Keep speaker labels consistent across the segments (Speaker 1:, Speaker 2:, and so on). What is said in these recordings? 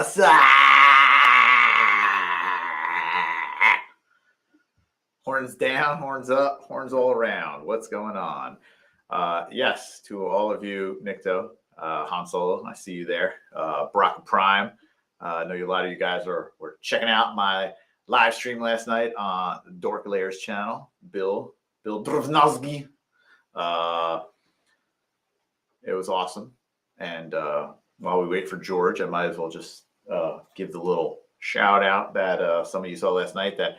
Speaker 1: What's up? Horns down, horns up, horns all around. What's going on? Yes, to all of you, Nikto, Han Solo, I see you there. Brock Prime. I know a lot of you guys were checking out my live stream last night on the Dork Layers channel. Bill Drvnowski. It was awesome. And while we wait for George, I might as well just give the little shout out that some of you saw last night that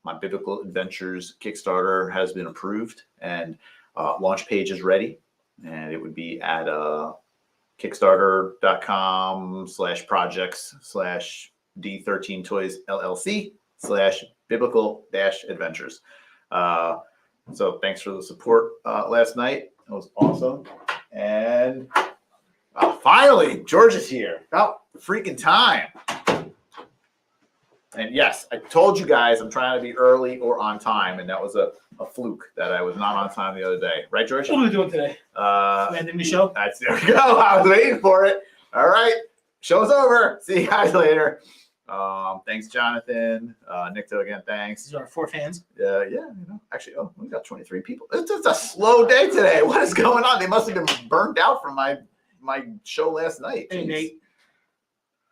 Speaker 1: my Biblical Adventures Kickstarter has been approved and launch page is ready. And it would be at kickstarter.com/projects/D13 Toys LLC/biblical-adventures. So thanks for the support last night. It was awesome. And finally, George is here. About freaking time. And yes, I told you guys I'm trying to be early or on time, and that was a fluke that I was not on time the other day. Right, George?
Speaker 2: What are we doing today? Ending the show?
Speaker 1: There we go. I was waiting for it. All right. Show's over. See you guys later. Thanks, Jonathan. Nikto again, thanks.
Speaker 2: These are our 4 fans.
Speaker 1: Yeah, actually, we got 23 people. It's just a slow day today. What is going on? They must have been burned out from my show last night.
Speaker 2: Hey, Nate.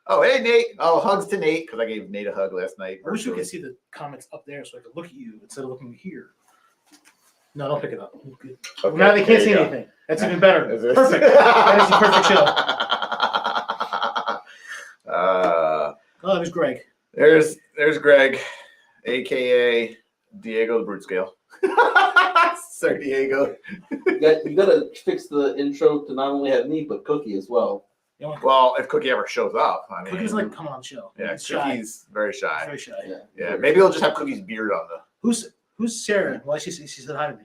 Speaker 1: Oh, hey, Nate. Oh, hugs to Nate, because I gave Nate a hug last night.
Speaker 2: I wish you could see the comments up there so I could look at you instead of looking here. No, don't pick it up. Okay, now they can't see anything. That's even better. Perfect. That is the perfect show. Oh, there's Greg.
Speaker 1: There's Greg, a.k.a. Diego the Brute Scale. Sir Diego.
Speaker 3: You gotta fix the intro to not only have me, but Cookie as well.
Speaker 1: Well, if Cookie ever shows up. I mean,
Speaker 2: Cookie's like coming on the show.
Speaker 1: Yeah,
Speaker 2: He's
Speaker 1: Cookie's very shy.
Speaker 2: Very shy.
Speaker 1: Yeah, maybe he'll just have Cookie's beard on the.
Speaker 2: Who's Sarah? Why she said hi to me?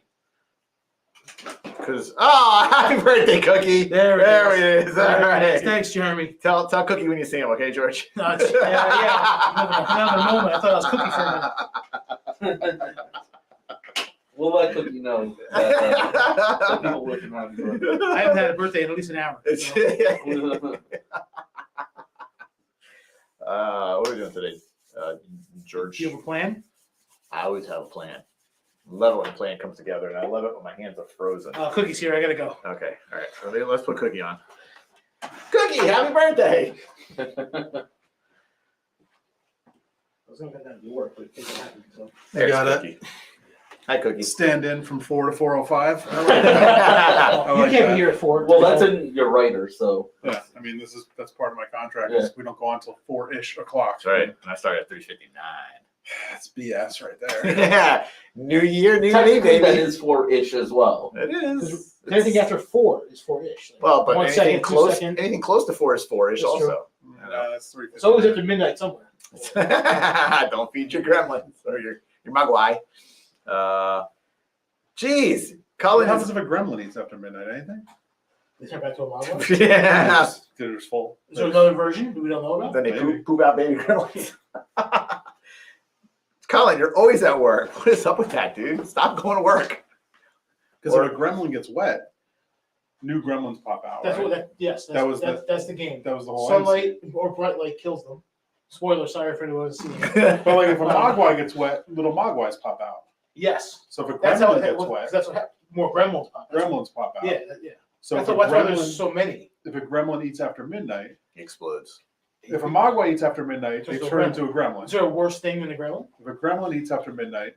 Speaker 1: Because happy birthday, Cookie!
Speaker 2: There it is.
Speaker 1: All right.
Speaker 2: Thanks, Jeremy.
Speaker 1: Tell Cookie when you see him, okay, George?
Speaker 2: No, Another moment. I thought I was Cookie for a minute.
Speaker 3: We'll let Cookie know that people working on it.
Speaker 2: I haven't had a birthday in at least an hour.
Speaker 1: So. What are we doing today, George?
Speaker 2: Do you have a plan?
Speaker 1: I always have a plan. Love it when a plan comes together, and I love it when my hands are frozen.
Speaker 2: Cookie's here. I gotta go.
Speaker 1: Okay, all right. So let's put Cookie on. Cookie, happy birthday!
Speaker 2: I was gonna get that to work, but it didn't happen. So.
Speaker 1: There's
Speaker 4: got
Speaker 1: Cookie. Hi, Cookie.
Speaker 4: Stand in from 4 to 4:05.
Speaker 2: You can't be here at 4.
Speaker 3: Well, that's in your writer, so.
Speaker 4: Yeah, I mean that's part of my contract.
Speaker 3: Yeah.
Speaker 4: We don't go on until 4-ish o'clock.
Speaker 1: That's right. And I started at 3:59.
Speaker 4: That's BS right there.
Speaker 1: Yeah. New year, new me,
Speaker 3: Technically,
Speaker 1: baby.
Speaker 3: that is 4-ish as well.
Speaker 1: It is.
Speaker 2: Anything after 4 is 4-ish. Like
Speaker 1: Well, but
Speaker 2: 1
Speaker 1: anything
Speaker 2: second, 2
Speaker 1: close,
Speaker 2: seconds.
Speaker 1: anything close to 4 is 4-ish
Speaker 2: That's
Speaker 1: also.
Speaker 4: That's 3:59.
Speaker 2: It's always after midnight somewhere.
Speaker 1: Don't feed your gremlins or your mogwai. Geez, Colin.
Speaker 4: What happens if a gremlin eats after midnight? Anything?
Speaker 2: They turn back to a model.
Speaker 1: Yeah.
Speaker 4: It's full.
Speaker 2: Is there another version we don't know about?
Speaker 1: Then they
Speaker 4: Maybe.
Speaker 1: poop out baby gremlins. Colin, you're always at work. What is up with that, dude? Stop going to work.
Speaker 4: Because if a gremlin gets wet, new gremlins pop out.
Speaker 2: That's
Speaker 4: right?
Speaker 2: what. That's the game.
Speaker 4: That was the whole
Speaker 2: Sunlight or bright light kills them. Spoiler, sorry for anyone who's seen it.
Speaker 4: But like if a mogwai gets wet, little mogwais pop out.
Speaker 2: Yes.
Speaker 4: So if a
Speaker 2: That's how
Speaker 4: gremlin
Speaker 2: it
Speaker 4: gets
Speaker 2: happens.
Speaker 4: wet,
Speaker 2: That's what happens. More gremlins pop out.
Speaker 4: gremlins pop out.
Speaker 2: Yeah.
Speaker 4: So
Speaker 2: That's
Speaker 4: if
Speaker 2: why
Speaker 4: a
Speaker 2: there's
Speaker 4: gremlin,
Speaker 2: so many.
Speaker 4: if a gremlin eats after midnight,
Speaker 1: He explodes.
Speaker 4: if a mogwai eats after midnight, they
Speaker 2: Just a
Speaker 4: turn
Speaker 2: gremlin.
Speaker 4: into a gremlin.
Speaker 2: Is there a worse thing than a gremlin?
Speaker 4: If a gremlin eats after midnight,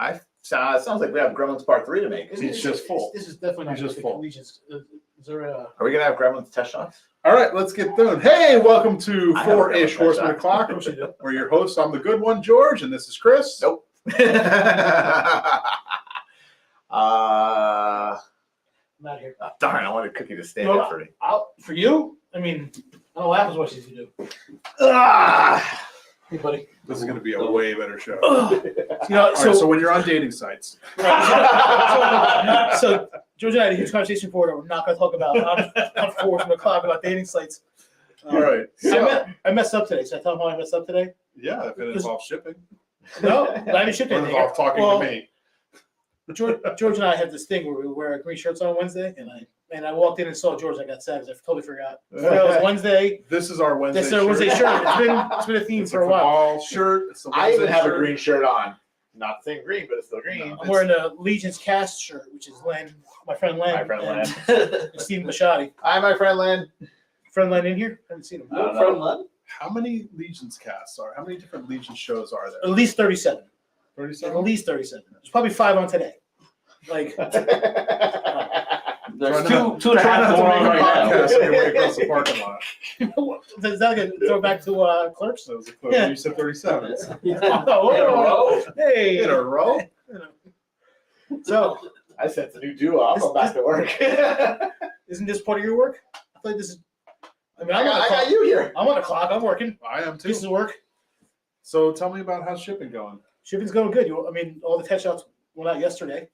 Speaker 1: It sounds like we have Gremlins Part 3 to make.
Speaker 4: He's just full.
Speaker 2: This is definitely not
Speaker 4: He's just full.
Speaker 2: Is there a?
Speaker 1: Are we gonna have Gremlins test shots?
Speaker 4: all right, let's get done. Hey, welcome to
Speaker 1: I have a
Speaker 4: 4-ish
Speaker 1: gremlin
Speaker 4: Horseman
Speaker 1: touch.
Speaker 4: O'Clock.
Speaker 2: Of course you do.
Speaker 4: We're your hosts. I'm the good one, George, and this is Chris.
Speaker 1: Nope.
Speaker 2: I'm out here.
Speaker 1: Darn, I wanted Cookie to stand
Speaker 2: No,
Speaker 1: up for me.
Speaker 2: For you, I mean, I don't laugh as much as you do. Hey, buddy.
Speaker 4: This is going to be a way better show.
Speaker 2: You know,
Speaker 4: All right, so when you're on dating sites,
Speaker 2: so George and I had a huge conversation before that we're not going to talk about on 4 from o'clock about dating sites.
Speaker 4: all right.
Speaker 2: I messed up today. So I tell him how I messed up today.
Speaker 4: Yeah, if it involves shipping,
Speaker 2: No, I didn't ship
Speaker 4: or
Speaker 2: anything.
Speaker 4: involves talking
Speaker 2: Well,
Speaker 4: to me.
Speaker 2: George and I had this thing where we wear green shirts on Wednesday, and and I walked in and saw George. I got sad because I totally forgot. It was Wednesday.
Speaker 4: This is our Wednesday.
Speaker 2: This is our Wednesday shirt. It's been a theme
Speaker 4: It's
Speaker 2: for a while.
Speaker 4: Football shirt. It's the
Speaker 1: I even
Speaker 4: Wednesday
Speaker 1: have a
Speaker 4: shirt.
Speaker 1: green shirt on. Not the same green, but it's still green.
Speaker 4: No.
Speaker 2: I'm wearing a Legion's Cast shirt, which is Len, my friend Len.
Speaker 1: My friend Len.
Speaker 2: And Steve Machadi.
Speaker 1: Hi, my friend Len.
Speaker 2: Friend Len in here? I haven't seen him.
Speaker 1: I don't
Speaker 3: From
Speaker 1: know.
Speaker 3: London?
Speaker 4: How many Legions casts are? How many different Legion shows are there?
Speaker 2: At least 37. At
Speaker 4: 37.
Speaker 2: least 37. There's probably 5 on today. Like,
Speaker 3: There's
Speaker 4: Try not-
Speaker 3: two and a
Speaker 4: Try
Speaker 3: half
Speaker 4: not to
Speaker 3: going on
Speaker 4: make a
Speaker 3: right now.
Speaker 4: podcast on your way across the parking lot.
Speaker 2: is that like a throwback to Clerks?
Speaker 4: So it was a clip.
Speaker 2: Yeah.
Speaker 4: You said 37.
Speaker 2: Oh, hey.
Speaker 4: In a row.
Speaker 2: So,
Speaker 1: I said it's a new duo. I'm going back to work.
Speaker 2: isn't this part of your work? I thought this is. I mean,
Speaker 1: I got you here.
Speaker 2: I'm on the clock. I'm working.
Speaker 4: I am too.
Speaker 2: This is work.
Speaker 4: So tell me about how's shipping going.
Speaker 2: Shipping's going good. I mean, all the test shots went out yesterday.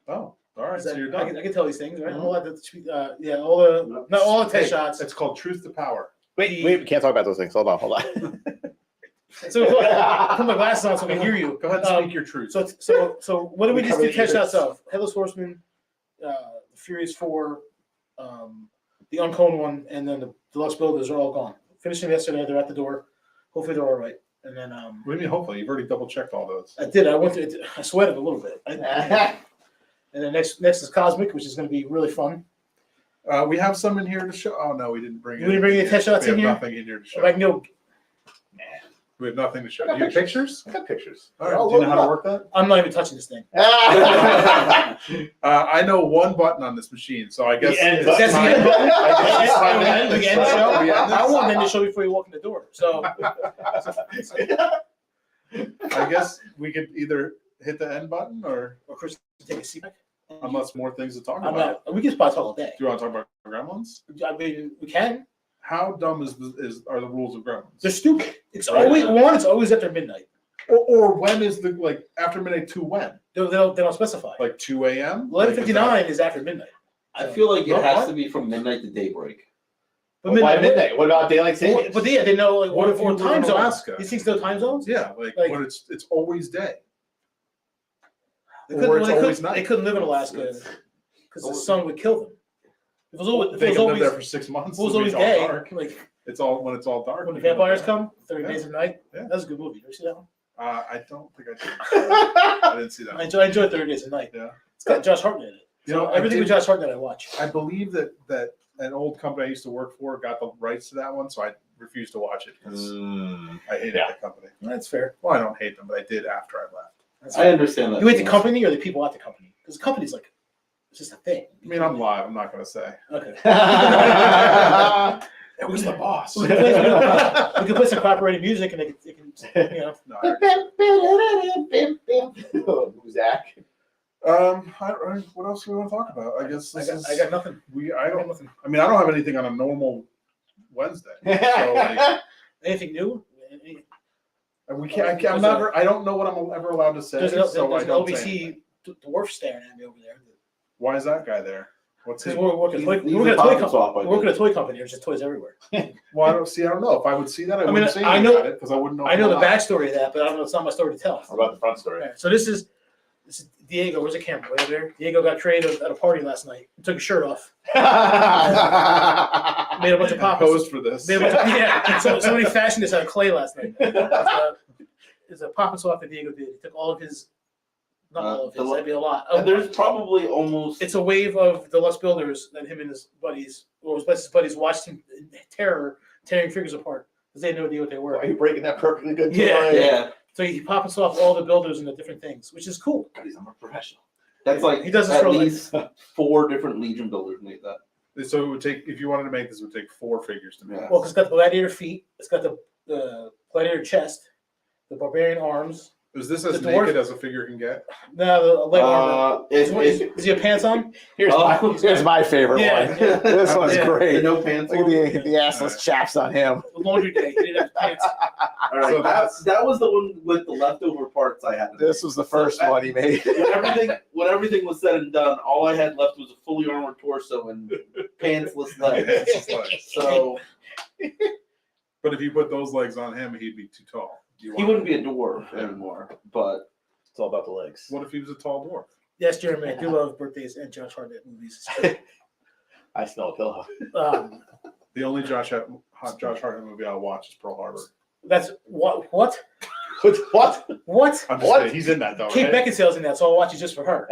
Speaker 4: Oh, all right. So you're
Speaker 2: I
Speaker 4: done.
Speaker 2: can tell these things, right?
Speaker 4: Mhm.
Speaker 2: All the, all the not all the test
Speaker 4: Hey,
Speaker 2: shots.
Speaker 4: It's called Truth to Power.
Speaker 1: Wait, we can't talk about those things. Hold on.
Speaker 2: So I put my glasses on so I can hear you.
Speaker 4: Go ahead and speak your truth.
Speaker 2: So what did we just do
Speaker 1: Covered
Speaker 2: test
Speaker 1: your
Speaker 2: shots of? Headless Horseman, the Furious 4, the Uncowned one, and then the Deluxe Builders are all gone. Finished them yesterday. They're at the door. Hopefully they're all right. And then
Speaker 4: What do you mean? Hopefully, you've already double checked all those.
Speaker 2: I did. I sweated a little bit. And then next is Cosmic, which is going to be really fun.
Speaker 4: We have some in here to show. Oh no, we didn't bring.
Speaker 2: You didn't bring the
Speaker 4: anything
Speaker 2: test shots
Speaker 4: We
Speaker 2: in
Speaker 4: have
Speaker 2: here?
Speaker 4: Nothing in here to
Speaker 2: If I
Speaker 4: show.
Speaker 2: can go,
Speaker 4: We have nothing to show.
Speaker 1: I got
Speaker 4: Do you have pictures?
Speaker 1: I got pictures.
Speaker 4: All right. Do you know how to work that?
Speaker 2: I'm not even touching this thing.
Speaker 4: I know one button on this machine, so I guess
Speaker 1: The end
Speaker 4: it's
Speaker 1: button.
Speaker 2: That's the
Speaker 4: time-
Speaker 2: end button?
Speaker 4: I guess it's time to
Speaker 2: The
Speaker 4: end
Speaker 2: end
Speaker 4: this.
Speaker 2: show?
Speaker 4: We end
Speaker 2: I
Speaker 4: this?
Speaker 2: want them to show before you walk in the door. So
Speaker 4: I guess we could either hit the end button or
Speaker 2: Chris, take a seat back.
Speaker 4: unless more things to talk
Speaker 2: I'm
Speaker 4: about.
Speaker 2: not, we can probably talk all day.
Speaker 4: Do you want to talk about Gremlins?
Speaker 2: I mean, we can.
Speaker 4: How dumb are the rules of Gremlins?
Speaker 2: They're stupid. It's always after midnight.
Speaker 4: Or when is the after midnight to when?
Speaker 2: They don't specify.
Speaker 4: Like 2 a.m.
Speaker 2: 11:59 is after midnight.
Speaker 3: I feel like it
Speaker 4: No,
Speaker 3: has
Speaker 4: what?
Speaker 3: to be from midnight to daybreak.
Speaker 2: But
Speaker 1: Why midnight? What about daylight savings?
Speaker 2: But yeah, they know like
Speaker 4: What if you
Speaker 2: or
Speaker 4: live
Speaker 2: time
Speaker 4: in
Speaker 2: zones.
Speaker 4: Alaska?
Speaker 2: These things know time zones.
Speaker 4: Yeah,
Speaker 2: Like-
Speaker 4: when it's always day.
Speaker 2: They
Speaker 4: Or
Speaker 2: couldn't,
Speaker 4: it's
Speaker 2: they
Speaker 4: always
Speaker 2: couldn't,
Speaker 4: night.
Speaker 2: they couldn't live in Alaska because the sun would kill them. If it was always, if
Speaker 4: They
Speaker 2: it was
Speaker 4: can live
Speaker 2: always,
Speaker 4: there for 6 months.
Speaker 2: if it was
Speaker 4: till
Speaker 2: always
Speaker 4: it's all
Speaker 2: day,
Speaker 4: dark.
Speaker 2: like
Speaker 4: It's all when it's all dark.
Speaker 2: when the
Speaker 4: you can
Speaker 2: vampires
Speaker 4: live there.
Speaker 2: come, 30 Days of Night.
Speaker 4: Yeah.
Speaker 2: That's a good movie. You ever see that one?
Speaker 4: I don't think I did. I didn't see that.
Speaker 2: I enjoy 30 Days of Night.
Speaker 4: Yeah.
Speaker 2: It's got Josh Hartnett in it.
Speaker 4: You
Speaker 2: So
Speaker 4: know,
Speaker 2: everything with Josh Hartnett I watch.
Speaker 4: I believe that an old company I used to work for got the rights to that one, so I refused to watch it because I hated
Speaker 1: Yeah.
Speaker 4: the company.
Speaker 2: That's fair.
Speaker 4: Well, I don't hate them, but I did after I left.
Speaker 2: That's
Speaker 3: I
Speaker 2: fair.
Speaker 3: understand that.
Speaker 2: You hate the company or the people at the company? Because the company's like, it's just a thing.
Speaker 4: I mean, I'm live. I'm not going to say.
Speaker 2: Okay.
Speaker 4: It was the boss.
Speaker 2: We can play some copyrighted music and they can you know.
Speaker 4: No, I-
Speaker 1: Who's Zach?
Speaker 4: what else do we want to talk about? I guess
Speaker 2: I got nothing.
Speaker 4: I
Speaker 2: got
Speaker 4: don't.
Speaker 2: nothing.
Speaker 4: I mean, I don't have anything on a normal Wednesday. So like,
Speaker 2: Anything new?
Speaker 4: and we can't. I'm never. I don't know what I'm ever allowed to say.
Speaker 2: There's
Speaker 4: So I
Speaker 2: an
Speaker 4: don't say
Speaker 2: LBC dwarf staring at me over there.
Speaker 4: Why is that guy there? What's
Speaker 2: Because
Speaker 4: he?
Speaker 2: we're working,
Speaker 3: He's
Speaker 2: we're working
Speaker 3: a
Speaker 2: at a toy
Speaker 3: pocket swap,
Speaker 2: company.
Speaker 3: I
Speaker 2: We're working at
Speaker 3: guess.
Speaker 2: a toy company. There's just toys everywhere.
Speaker 4: Well, I don't see. I don't know. If I would see that, I
Speaker 2: mean,
Speaker 4: wouldn't say
Speaker 2: I
Speaker 4: anything
Speaker 2: know-
Speaker 4: about it because I wouldn't know.
Speaker 2: I know the
Speaker 4: why.
Speaker 2: backstory of that, but I don't know. It's not my story to tell.
Speaker 1: What about the front story?
Speaker 2: Alright, so this is Diego. Where's the camera? Way over there. Diego got creative at a party last night. He took his shirt off. Made a bunch of
Speaker 4: I
Speaker 2: pop.
Speaker 4: posed for this.
Speaker 2: Made a bunch of, yeah. So somebody fashioned this out of clay last night. It's a pop and swap that Diego did. He took all of his, not all of his. That'd be a lot.
Speaker 3: And there's probably almost.
Speaker 2: It's a wave of Deluxe Builders that him and his buddies, or his buddies, watched him in terror, tearing figures apart because they had no idea what they
Speaker 1: Why are
Speaker 2: were.
Speaker 1: you breaking that perfectly good
Speaker 2: Yeah.
Speaker 1: toy?
Speaker 3: Yeah,
Speaker 2: So he pop and swapped all the builders into different things, which is cool.
Speaker 3: I'm a professional. That's like
Speaker 2: He does this
Speaker 3: at
Speaker 2: for a living.
Speaker 3: least 4 different Legion builders made that.
Speaker 4: So it would take, if you wanted to make this, it would take 4 figures to make.
Speaker 3: Yeah.
Speaker 2: Well, 'cause it's got the gladiator feet, it's got the gladiator chest, the barbarian arms.
Speaker 4: Is this as
Speaker 2: The dwarf-
Speaker 4: naked as a figure can get?
Speaker 2: No, the leg armor. Is he have pants on?
Speaker 1: Here's my favorite
Speaker 2: Yeah.
Speaker 1: one. This one's
Speaker 2: Yeah.
Speaker 1: great.
Speaker 3: no pants.
Speaker 1: Look
Speaker 3: on?
Speaker 1: at the assless chaps on him.
Speaker 2: The laundry day. He didn't have pants.
Speaker 3: All right,
Speaker 4: So
Speaker 3: that was the one with the leftover parts I had. To
Speaker 1: This was the first one he made.
Speaker 3: when everything was said and done, all I had left was a fully armored torso and pantsless legs.
Speaker 4: It's just like-
Speaker 3: So
Speaker 4: But if you put those legs on him, he'd be too tall.
Speaker 3: he wouldn't be a dwarf anymore. But
Speaker 1: It's all about the legs.
Speaker 4: What if he was a tall dwarf?
Speaker 2: Yes, Jeremy, I do love birthdays and Josh Hartnett movies.
Speaker 1: I smell a pillow.
Speaker 4: The only Josh Hartnett movie I'll watch is Pearl Harbor.
Speaker 2: That's what? What?
Speaker 1: What?
Speaker 2: What?
Speaker 4: I'm just kidding. He's in that though,
Speaker 2: Kate
Speaker 4: right?
Speaker 2: Beckinsale's in that, so I'll watch it just for her.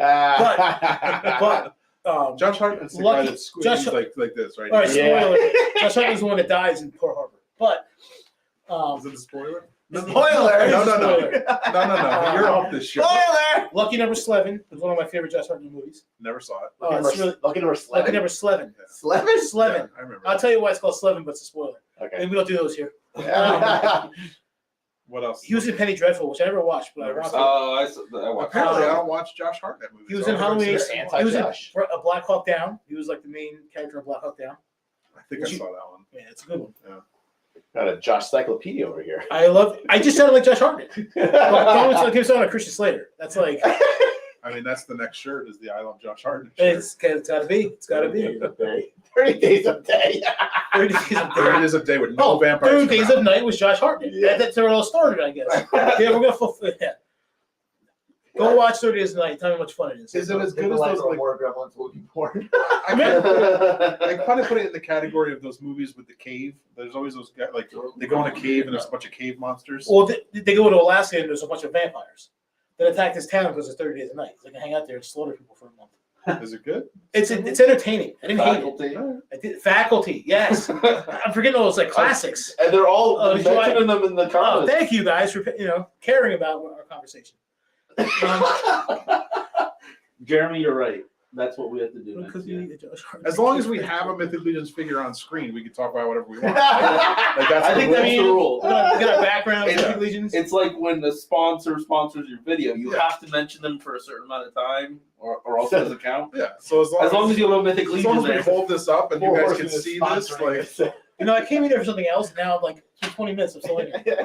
Speaker 2: But
Speaker 4: Josh Hartnett's the
Speaker 2: Lucky-
Speaker 4: guy that squeezes
Speaker 2: Josh-
Speaker 4: like this, right?
Speaker 2: all right,
Speaker 1: Yeah.
Speaker 2: spoiler. Josh Hartnett's the one that dies in Pearl Harbor. But
Speaker 4: Is it a spoiler?
Speaker 1: Spoiler!
Speaker 2: It is a
Speaker 4: No.
Speaker 2: spoiler.
Speaker 4: No. You're off this shit.
Speaker 1: Spoiler!
Speaker 2: Lucky Number 11 is one of my favorite Josh Hartnett movies.
Speaker 4: Never saw it.
Speaker 2: It's really,
Speaker 1: Lucky number
Speaker 2: Lucky
Speaker 1: 11.
Speaker 2: Number 11.
Speaker 1: Slevin?
Speaker 2: 11.
Speaker 4: Yeah, I remember.
Speaker 2: I'll tell you why it's called 11, but it's a spoiler.
Speaker 1: Okay.
Speaker 2: And we don't do those here.
Speaker 4: What else?
Speaker 2: He was in Penny Dreadful, which I never watched, but I
Speaker 4: Never
Speaker 2: watched
Speaker 3: Oh,
Speaker 2: it.
Speaker 3: I watched
Speaker 4: Apparently,
Speaker 3: that.
Speaker 4: I don't watch Josh Hartnett movies.
Speaker 2: He was
Speaker 4: so
Speaker 2: in
Speaker 4: I don't
Speaker 2: Halloween.
Speaker 4: consider it.
Speaker 2: He was in
Speaker 1: Anti-Josh.
Speaker 2: A Black Hawk Down. He was like the main character of Black Hawk Down.
Speaker 4: I think I saw that one.
Speaker 2: Yeah, it's a good one.
Speaker 1: Got a Josh Cyclopedia over here.
Speaker 2: I just sounded like Josh Hartnett. Don't give sound like Christian Slater. That's like
Speaker 4: I mean, that's the next shirt is the I Love Josh Hartnett shirt.
Speaker 2: it's got to be. It's got to be.
Speaker 1: 30 days a day.
Speaker 2: 30 Days of
Speaker 4: There it
Speaker 2: Night.
Speaker 4: is a day with no vampires.
Speaker 2: 30
Speaker 4: come
Speaker 2: Days
Speaker 4: out.
Speaker 2: of Night was Josh Hartnett.
Speaker 1: Yeah.
Speaker 2: That's where it all started, I guess. Yeah, we're gonna fulfill that. Go watch 30 Days of Night. Tell me how much fun it is.
Speaker 4: Is it as good as those? Like,
Speaker 1: more gremlins will be born.
Speaker 4: I kind of put it in the category of those movies with the cave. There's always those guys like they go in a cave and there's a bunch of cave monsters.
Speaker 2: Well, they go to Alaska and there's a bunch of vampires that attack this town because it's 30 Days of Night. They can hang out there and slaughter people for a month.
Speaker 4: Is it good?
Speaker 2: It's entertaining. I didn't hate it.
Speaker 3: Faculty.
Speaker 2: Faculty, yes. I'm forgetting all those like classics.
Speaker 3: And they're all
Speaker 2: Oh,
Speaker 3: mentioning them in the
Speaker 2: Oh,
Speaker 3: comments.
Speaker 2: thank you guys for caring about our conversation.
Speaker 3: Jeremy, you're right. That's what we have to do next
Speaker 2: Because
Speaker 3: year.
Speaker 2: we need a Josh Hartnett.
Speaker 4: As long as we have a Mythic Legions figure on screen, we can talk about whatever we want. Like that's
Speaker 3: I
Speaker 4: the
Speaker 3: think
Speaker 4: rule.
Speaker 3: that's the rule.
Speaker 2: We got our background,
Speaker 3: It's-
Speaker 2: Mythic Legions.
Speaker 3: It's like when the sponsor sponsors your video, you
Speaker 4: Yeah.
Speaker 3: have to mention them for a certain amount of time, or else it doesn't count.
Speaker 4: Yeah. So as long
Speaker 3: As you have a Mythic
Speaker 4: as, long
Speaker 3: Legion
Speaker 4: as we
Speaker 3: there.
Speaker 4: hold this up and you guys can see this, like
Speaker 2: I came in there for something else. Now I'm like 20 minutes. I'm still in here.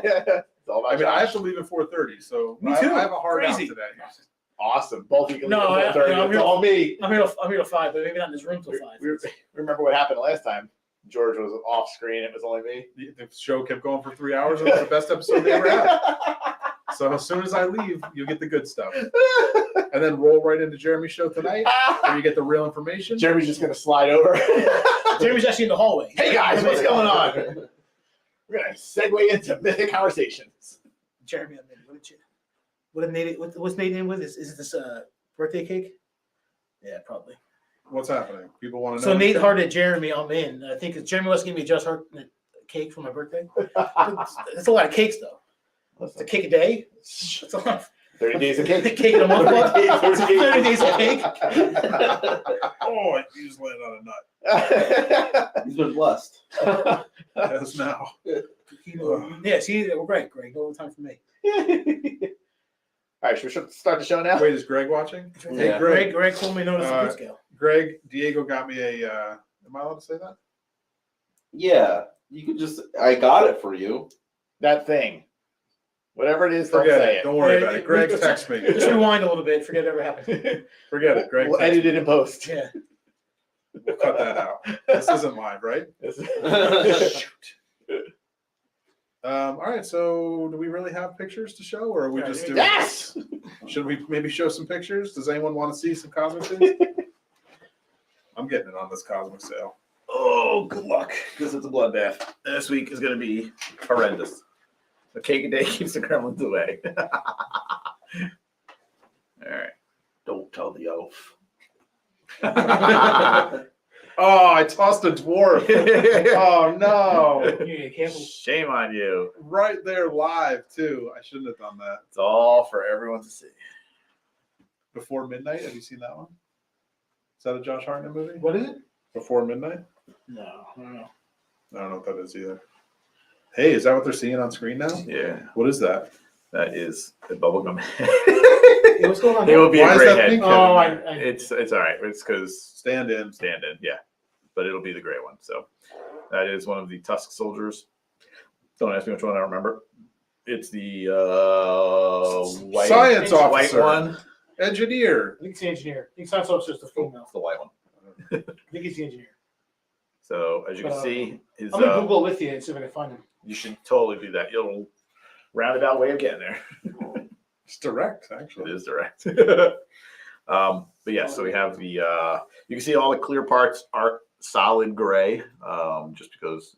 Speaker 1: It's all about
Speaker 4: I mean, I
Speaker 1: Josh.
Speaker 4: have to leave at 4:30, so
Speaker 2: Me too.
Speaker 4: I have a hard
Speaker 2: Crazy.
Speaker 4: out today.
Speaker 1: Awesome. Both of you can
Speaker 2: No,
Speaker 1: leave at 4:30.
Speaker 2: I'm
Speaker 1: It's
Speaker 2: here-
Speaker 1: all me.
Speaker 2: I'm here till 5, but maybe not in this room till 5.
Speaker 1: We remember what happened last time. George was off screen. It was only me.
Speaker 4: The show kept going for 3 hours. It was the best episode they ever had. So as soon as I leave, you get the good stuff, and then roll right into Jeremy's show tonight, where you get the real information.
Speaker 1: Jeremy's just going to slide over.
Speaker 2: Jeremy's actually in the hallway.
Speaker 1: Hey guys, what's going on? We're going to segue into mythic conversations.
Speaker 2: Jeremy, I'm in. What's Nate in with? Is it this birthday cake? Yeah, probably.
Speaker 4: What's happening? People want to know.
Speaker 2: So Nate hearted Jeremy, I'm in. I think Jeremy wants to give me a Josh Hartnett cake for my birthday. That's a lot of cakes, though. It's a cake a day. That's a lot.
Speaker 1: 30 days of cake.
Speaker 2: Cake in a month. 30 days of cake.
Speaker 4: Oh, I just landed on a nut.
Speaker 3: He's been blessed.
Speaker 4: Yes, now.
Speaker 2: Yeah, see, we're great, Greg. No time for me.
Speaker 1: All right, should we start the show now?
Speaker 4: Wait, is Greg watching? Hey,
Speaker 3: Yeah.
Speaker 4: Greg.
Speaker 2: Greg told me notice the
Speaker 4: Uh,
Speaker 2: good scale.
Speaker 4: Greg, Diego got me a. Am I allowed to say that?
Speaker 3: Yeah, you could just. I got it for you.
Speaker 1: That thing. Whatever it is, don't
Speaker 4: Forget
Speaker 1: say
Speaker 4: it.
Speaker 1: it.
Speaker 4: Don't worry
Speaker 2: Yeah,
Speaker 4: about it. Greg, text me.
Speaker 2: Just rewind a little bit. Forget it ever happened.
Speaker 4: Forget it. Greg,
Speaker 1: We'll
Speaker 4: text
Speaker 1: edit it in post.
Speaker 2: Yeah.
Speaker 4: We'll cut that out. This isn't live, right? All right. So, do we really have pictures to show, or are we
Speaker 2: Yeah,
Speaker 4: just
Speaker 2: yeah.
Speaker 4: doing?
Speaker 1: Yes!
Speaker 4: Should we maybe show some pictures? Does anyone want to see some cosmic things? I'm getting it on this cosmic sale.
Speaker 1: Oh, good luck. Because it's a bloodbath. This week is going to be horrendous. The cake a day keeps the gremlins away. All right.
Speaker 3: Don't tell the elf.
Speaker 4: Oh, I tossed a dwarf. Oh no!
Speaker 2: Yeah, careful.
Speaker 1: Shame on you.
Speaker 4: Right there, live too. I shouldn't have done that.
Speaker 1: It's all for everyone to see.
Speaker 4: Before Midnight. Have you seen that one? Is that a Josh Hartnett movie?
Speaker 2: What is it?
Speaker 4: Before Midnight.
Speaker 2: No, I don't know.
Speaker 4: I don't know what that is either. Hey, is that what they're seeing on screen now?
Speaker 1: Yeah,
Speaker 4: What is that?
Speaker 1: that is a bubblegum head.
Speaker 2: Hey, what's going on?
Speaker 1: It will be
Speaker 4: Why
Speaker 1: a
Speaker 4: is
Speaker 1: great
Speaker 4: that
Speaker 1: head.
Speaker 4: pink?
Speaker 2: Oh,
Speaker 1: It's all right. It's because
Speaker 4: Stand in.
Speaker 1: stand in, yeah. But it'll be the gray one. So that is one of the Tusk soldiers. Don't ask me which one I remember. It's the white
Speaker 4: Science
Speaker 2: white
Speaker 1: white
Speaker 4: officer.
Speaker 1: one.
Speaker 4: Engineer.
Speaker 2: I think it's the engineer. I think science officer is the female.
Speaker 1: It's the white one.
Speaker 2: I think it's the engineer.
Speaker 1: So as you can see, his
Speaker 2: I'm gonna Google it with you and see if I can find him.
Speaker 1: you should totally do that. You'll roundabout way of getting there.
Speaker 4: It's direct,
Speaker 1: It
Speaker 4: actually.
Speaker 1: is direct. But yeah, so we have the you can see all the clear parts are solid gray, just because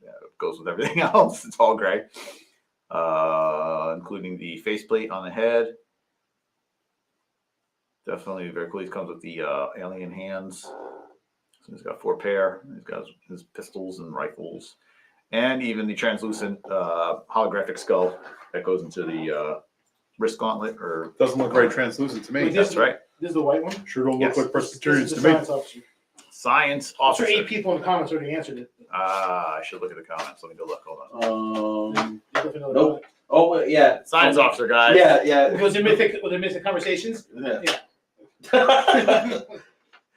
Speaker 1: it goes with everything else. It's all gray, including the faceplate on the head. Definitely very cool. He comes with the alien hands. So he's got 4 pair. He's got his pistols and rifles, and even the translucent holographic skull that goes into the wrist gauntlet. Or
Speaker 4: Doesn't look very translucent to me.
Speaker 2: Wait,
Speaker 1: that's right.
Speaker 2: This is the white one?
Speaker 4: Sure don't look
Speaker 1: Yes.
Speaker 4: like
Speaker 2: This is
Speaker 4: Presbyterians
Speaker 2: the
Speaker 4: to me.
Speaker 2: science officer.
Speaker 1: Science
Speaker 2: I'm sure
Speaker 1: officer.
Speaker 2: 8 people in the comments already answered it.
Speaker 1: I should look at the comments. Let me go look. Hold on.
Speaker 2: You definitely know
Speaker 3: Nope. Oh, wait, yeah.
Speaker 1: Science officer, guys.
Speaker 3: Yeah, yeah.
Speaker 2: Was it mythic conversations?
Speaker 3: Yeah.
Speaker 2: Yeah.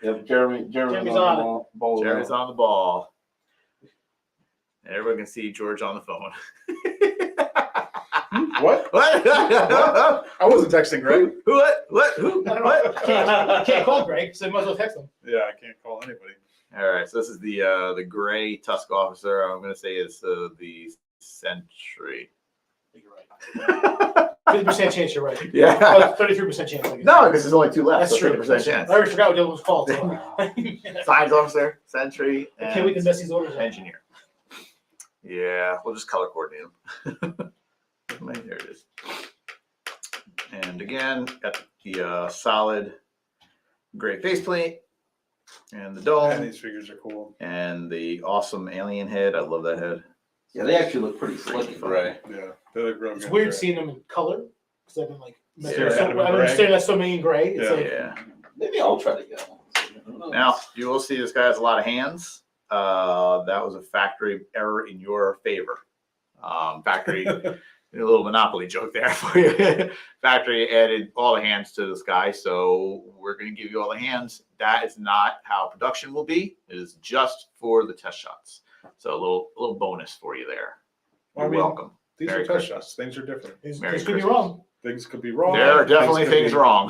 Speaker 3: Yep, Jeremy's
Speaker 2: Jeremy's
Speaker 3: on
Speaker 2: on
Speaker 3: the
Speaker 2: it.
Speaker 3: ball.
Speaker 1: Jeremy's on the ball. Everyone can see George on the phone.
Speaker 4: What?
Speaker 1: What?
Speaker 4: I wasn't texting Greg.
Speaker 1: What? What? Who?
Speaker 2: I don't know.
Speaker 1: What?
Speaker 2: Can't call Greg, so you might as well text him.
Speaker 4: Yeah, I can't call anybody.
Speaker 1: All right, so this is the gray Tusk officer. I'm going to say is the Sentry.
Speaker 2: You're right. 50% chance you're right.
Speaker 1: Yeah.
Speaker 2: 33% chance. I guess.
Speaker 1: No, because there's only 2 left.
Speaker 2: That's
Speaker 1: so
Speaker 2: true.
Speaker 1: 50% chance.
Speaker 2: I already forgot what the other was called.
Speaker 1: Science officer, Sentry,
Speaker 2: I can't wait to
Speaker 1: and
Speaker 2: mess these orders up.
Speaker 1: engineer. Yeah, we'll just color coordinate them. There it is. And again, got the solid gray faceplate and the
Speaker 4: And
Speaker 1: dome
Speaker 4: these figures are cool.
Speaker 1: and the awesome alien head. I love that head.
Speaker 3: Yeah, they actually look pretty slick and gray.
Speaker 4: Yeah, they look real
Speaker 2: It's
Speaker 4: good.
Speaker 2: weird
Speaker 4: Gray.
Speaker 2: seeing them in color because I've been like,
Speaker 1: Staring
Speaker 4: at them in
Speaker 2: I've been
Speaker 4: gray.
Speaker 2: staring at so many in gray. It's
Speaker 4: Yeah.
Speaker 2: like,
Speaker 1: Yeah.
Speaker 3: Maybe I'll try to get one.
Speaker 1: Now you will see this guy has a lot of hands. That was a factory error in your favor. Factory, a little Monopoly joke there for you. Factory added all the hands to this guy, so we're going to give you all the hands. That is not how production will be. It is just for the test shots. So a little bonus for you there.
Speaker 4: I
Speaker 1: You're
Speaker 4: mean,
Speaker 1: welcome.
Speaker 4: These
Speaker 1: Merry
Speaker 4: are test
Speaker 1: Christmas.
Speaker 4: shots. Things are different.
Speaker 2: these
Speaker 1: Merry
Speaker 2: could be
Speaker 1: Christmas.
Speaker 2: wrong.
Speaker 4: Things could be wrong.
Speaker 1: There are definitely
Speaker 4: could
Speaker 1: things
Speaker 4: be-
Speaker 1: wrong.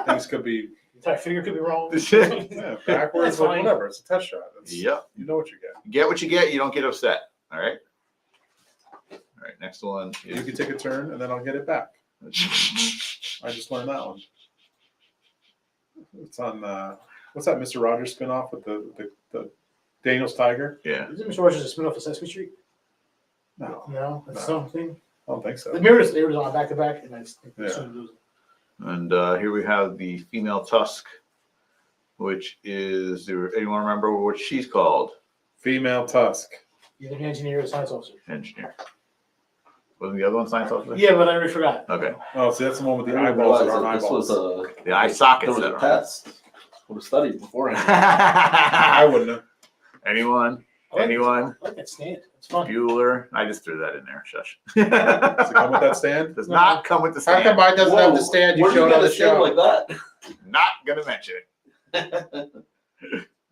Speaker 4: Things could be
Speaker 2: The entire figure could be wrong.
Speaker 4: yeah, backwards
Speaker 2: That's
Speaker 4: or
Speaker 2: fine.
Speaker 4: whatever. It's a test shot.
Speaker 1: Yep.
Speaker 4: You know what you get.
Speaker 1: Get what you get. You don't get upset. All right. All right. Next one
Speaker 4: You
Speaker 1: is.
Speaker 4: can take a turn and then I'll get it back. I just learned that one. It's on what's that Mr. Rogers spinoff with the Daniel's Tiger?
Speaker 1: Yeah.
Speaker 2: Isn't Mr. Rogers a spin off of Sesame Street?
Speaker 4: No,
Speaker 2: No, that's
Speaker 4: No.
Speaker 2: something.
Speaker 4: I don't think so.
Speaker 2: The mirrors, they were on back to back, and I just
Speaker 4: Yeah.
Speaker 2: assumed those.
Speaker 1: And here we have the female Tusk, which is. Do anyone remember what she's called?
Speaker 4: Female Tusk.
Speaker 2: Either an engineer or a science officer.
Speaker 1: Engineer. Wasn't the other one science officer?
Speaker 2: Yeah, but I already forgot.
Speaker 1: Okay.
Speaker 4: Oh, see, that's the one with
Speaker 3: I
Speaker 4: the
Speaker 3: didn't
Speaker 4: eyeballs that
Speaker 3: realize
Speaker 4: aren't
Speaker 3: that this was
Speaker 4: eyeballs.
Speaker 3: a
Speaker 1: The eye
Speaker 3: there
Speaker 1: sockets
Speaker 3: was
Speaker 1: that
Speaker 3: a
Speaker 1: are.
Speaker 3: test. Would have studied beforehand.
Speaker 4: I wouldn't have.
Speaker 1: Anyone?
Speaker 2: I like
Speaker 1: Anyone?
Speaker 2: I like that stand. It's fun.
Speaker 1: Bueller? I just threw that in there. Shush.
Speaker 4: Does it come with that stand?
Speaker 1: Does not come with the
Speaker 4: How come
Speaker 1: stand.
Speaker 4: mine doesn't have the
Speaker 3: Whoa,
Speaker 4: stand you
Speaker 3: where did
Speaker 4: showed
Speaker 3: get
Speaker 4: on the
Speaker 3: a stand
Speaker 4: show?
Speaker 3: like that?
Speaker 1: Not gonna mention it.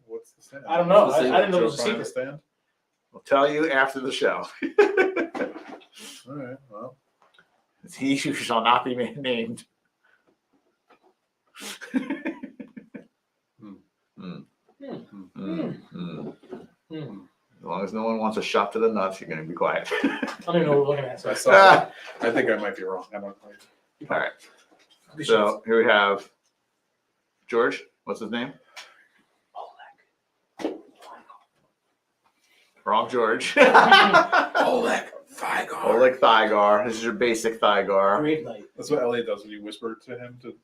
Speaker 4: What's the stand?
Speaker 2: I don't know.
Speaker 3: It's the same
Speaker 2: I didn't know it
Speaker 4: Joe
Speaker 2: was a
Speaker 4: find the
Speaker 2: secret.
Speaker 4: stand?
Speaker 1: We'll tell you after the show.
Speaker 4: All right. Well,
Speaker 1: He who shall not be named.
Speaker 4: Hmm.
Speaker 1: Mm.
Speaker 2: Hmm.
Speaker 1: Mm. Mm.
Speaker 2: Hmm.
Speaker 1: As long as no one wants a shot to the nuts, you're gonna be quiet.
Speaker 2: I don't even know what we're looking at. So.
Speaker 4: I saw that. I think I might be wrong. I don't know.
Speaker 1: All right. So here we have George. What's his name? Wrong George.
Speaker 4: Oleg Thygar.
Speaker 1: Oleg Thygar. This is your basic Thygar.
Speaker 2: Great night.
Speaker 4: That's what Elliot does when you whisper to him to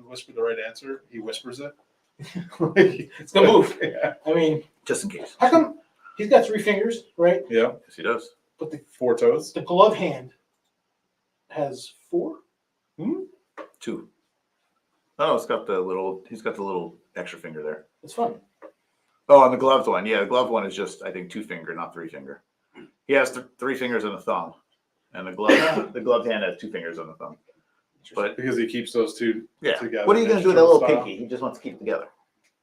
Speaker 4: whisper the right answer. He whispers it.
Speaker 2: It's gonna move.
Speaker 4: Yeah.
Speaker 2: I mean,
Speaker 1: Just in case.
Speaker 2: how come he's got 3 fingers, right?
Speaker 4: Yeah.
Speaker 1: Yes, he does.
Speaker 2: But the
Speaker 4: 4 toes.
Speaker 2: glove hand has 4?
Speaker 1: 2. Oh, it's got the little. He's got the little extra finger there.
Speaker 2: It's fun.
Speaker 1: Oh, and the gloved one. Yeah, the gloved one is just, I think, 2 finger, not 3 finger. He has 3 fingers and a thumb, and the gloved hand has 2 fingers and a thumb. But
Speaker 4: Because he keeps those two
Speaker 1: yeah,
Speaker 4: together.
Speaker 1: what are you going to do with that
Speaker 4: Turtle
Speaker 1: little
Speaker 4: style.
Speaker 1: pinky? He just wants to keep it together.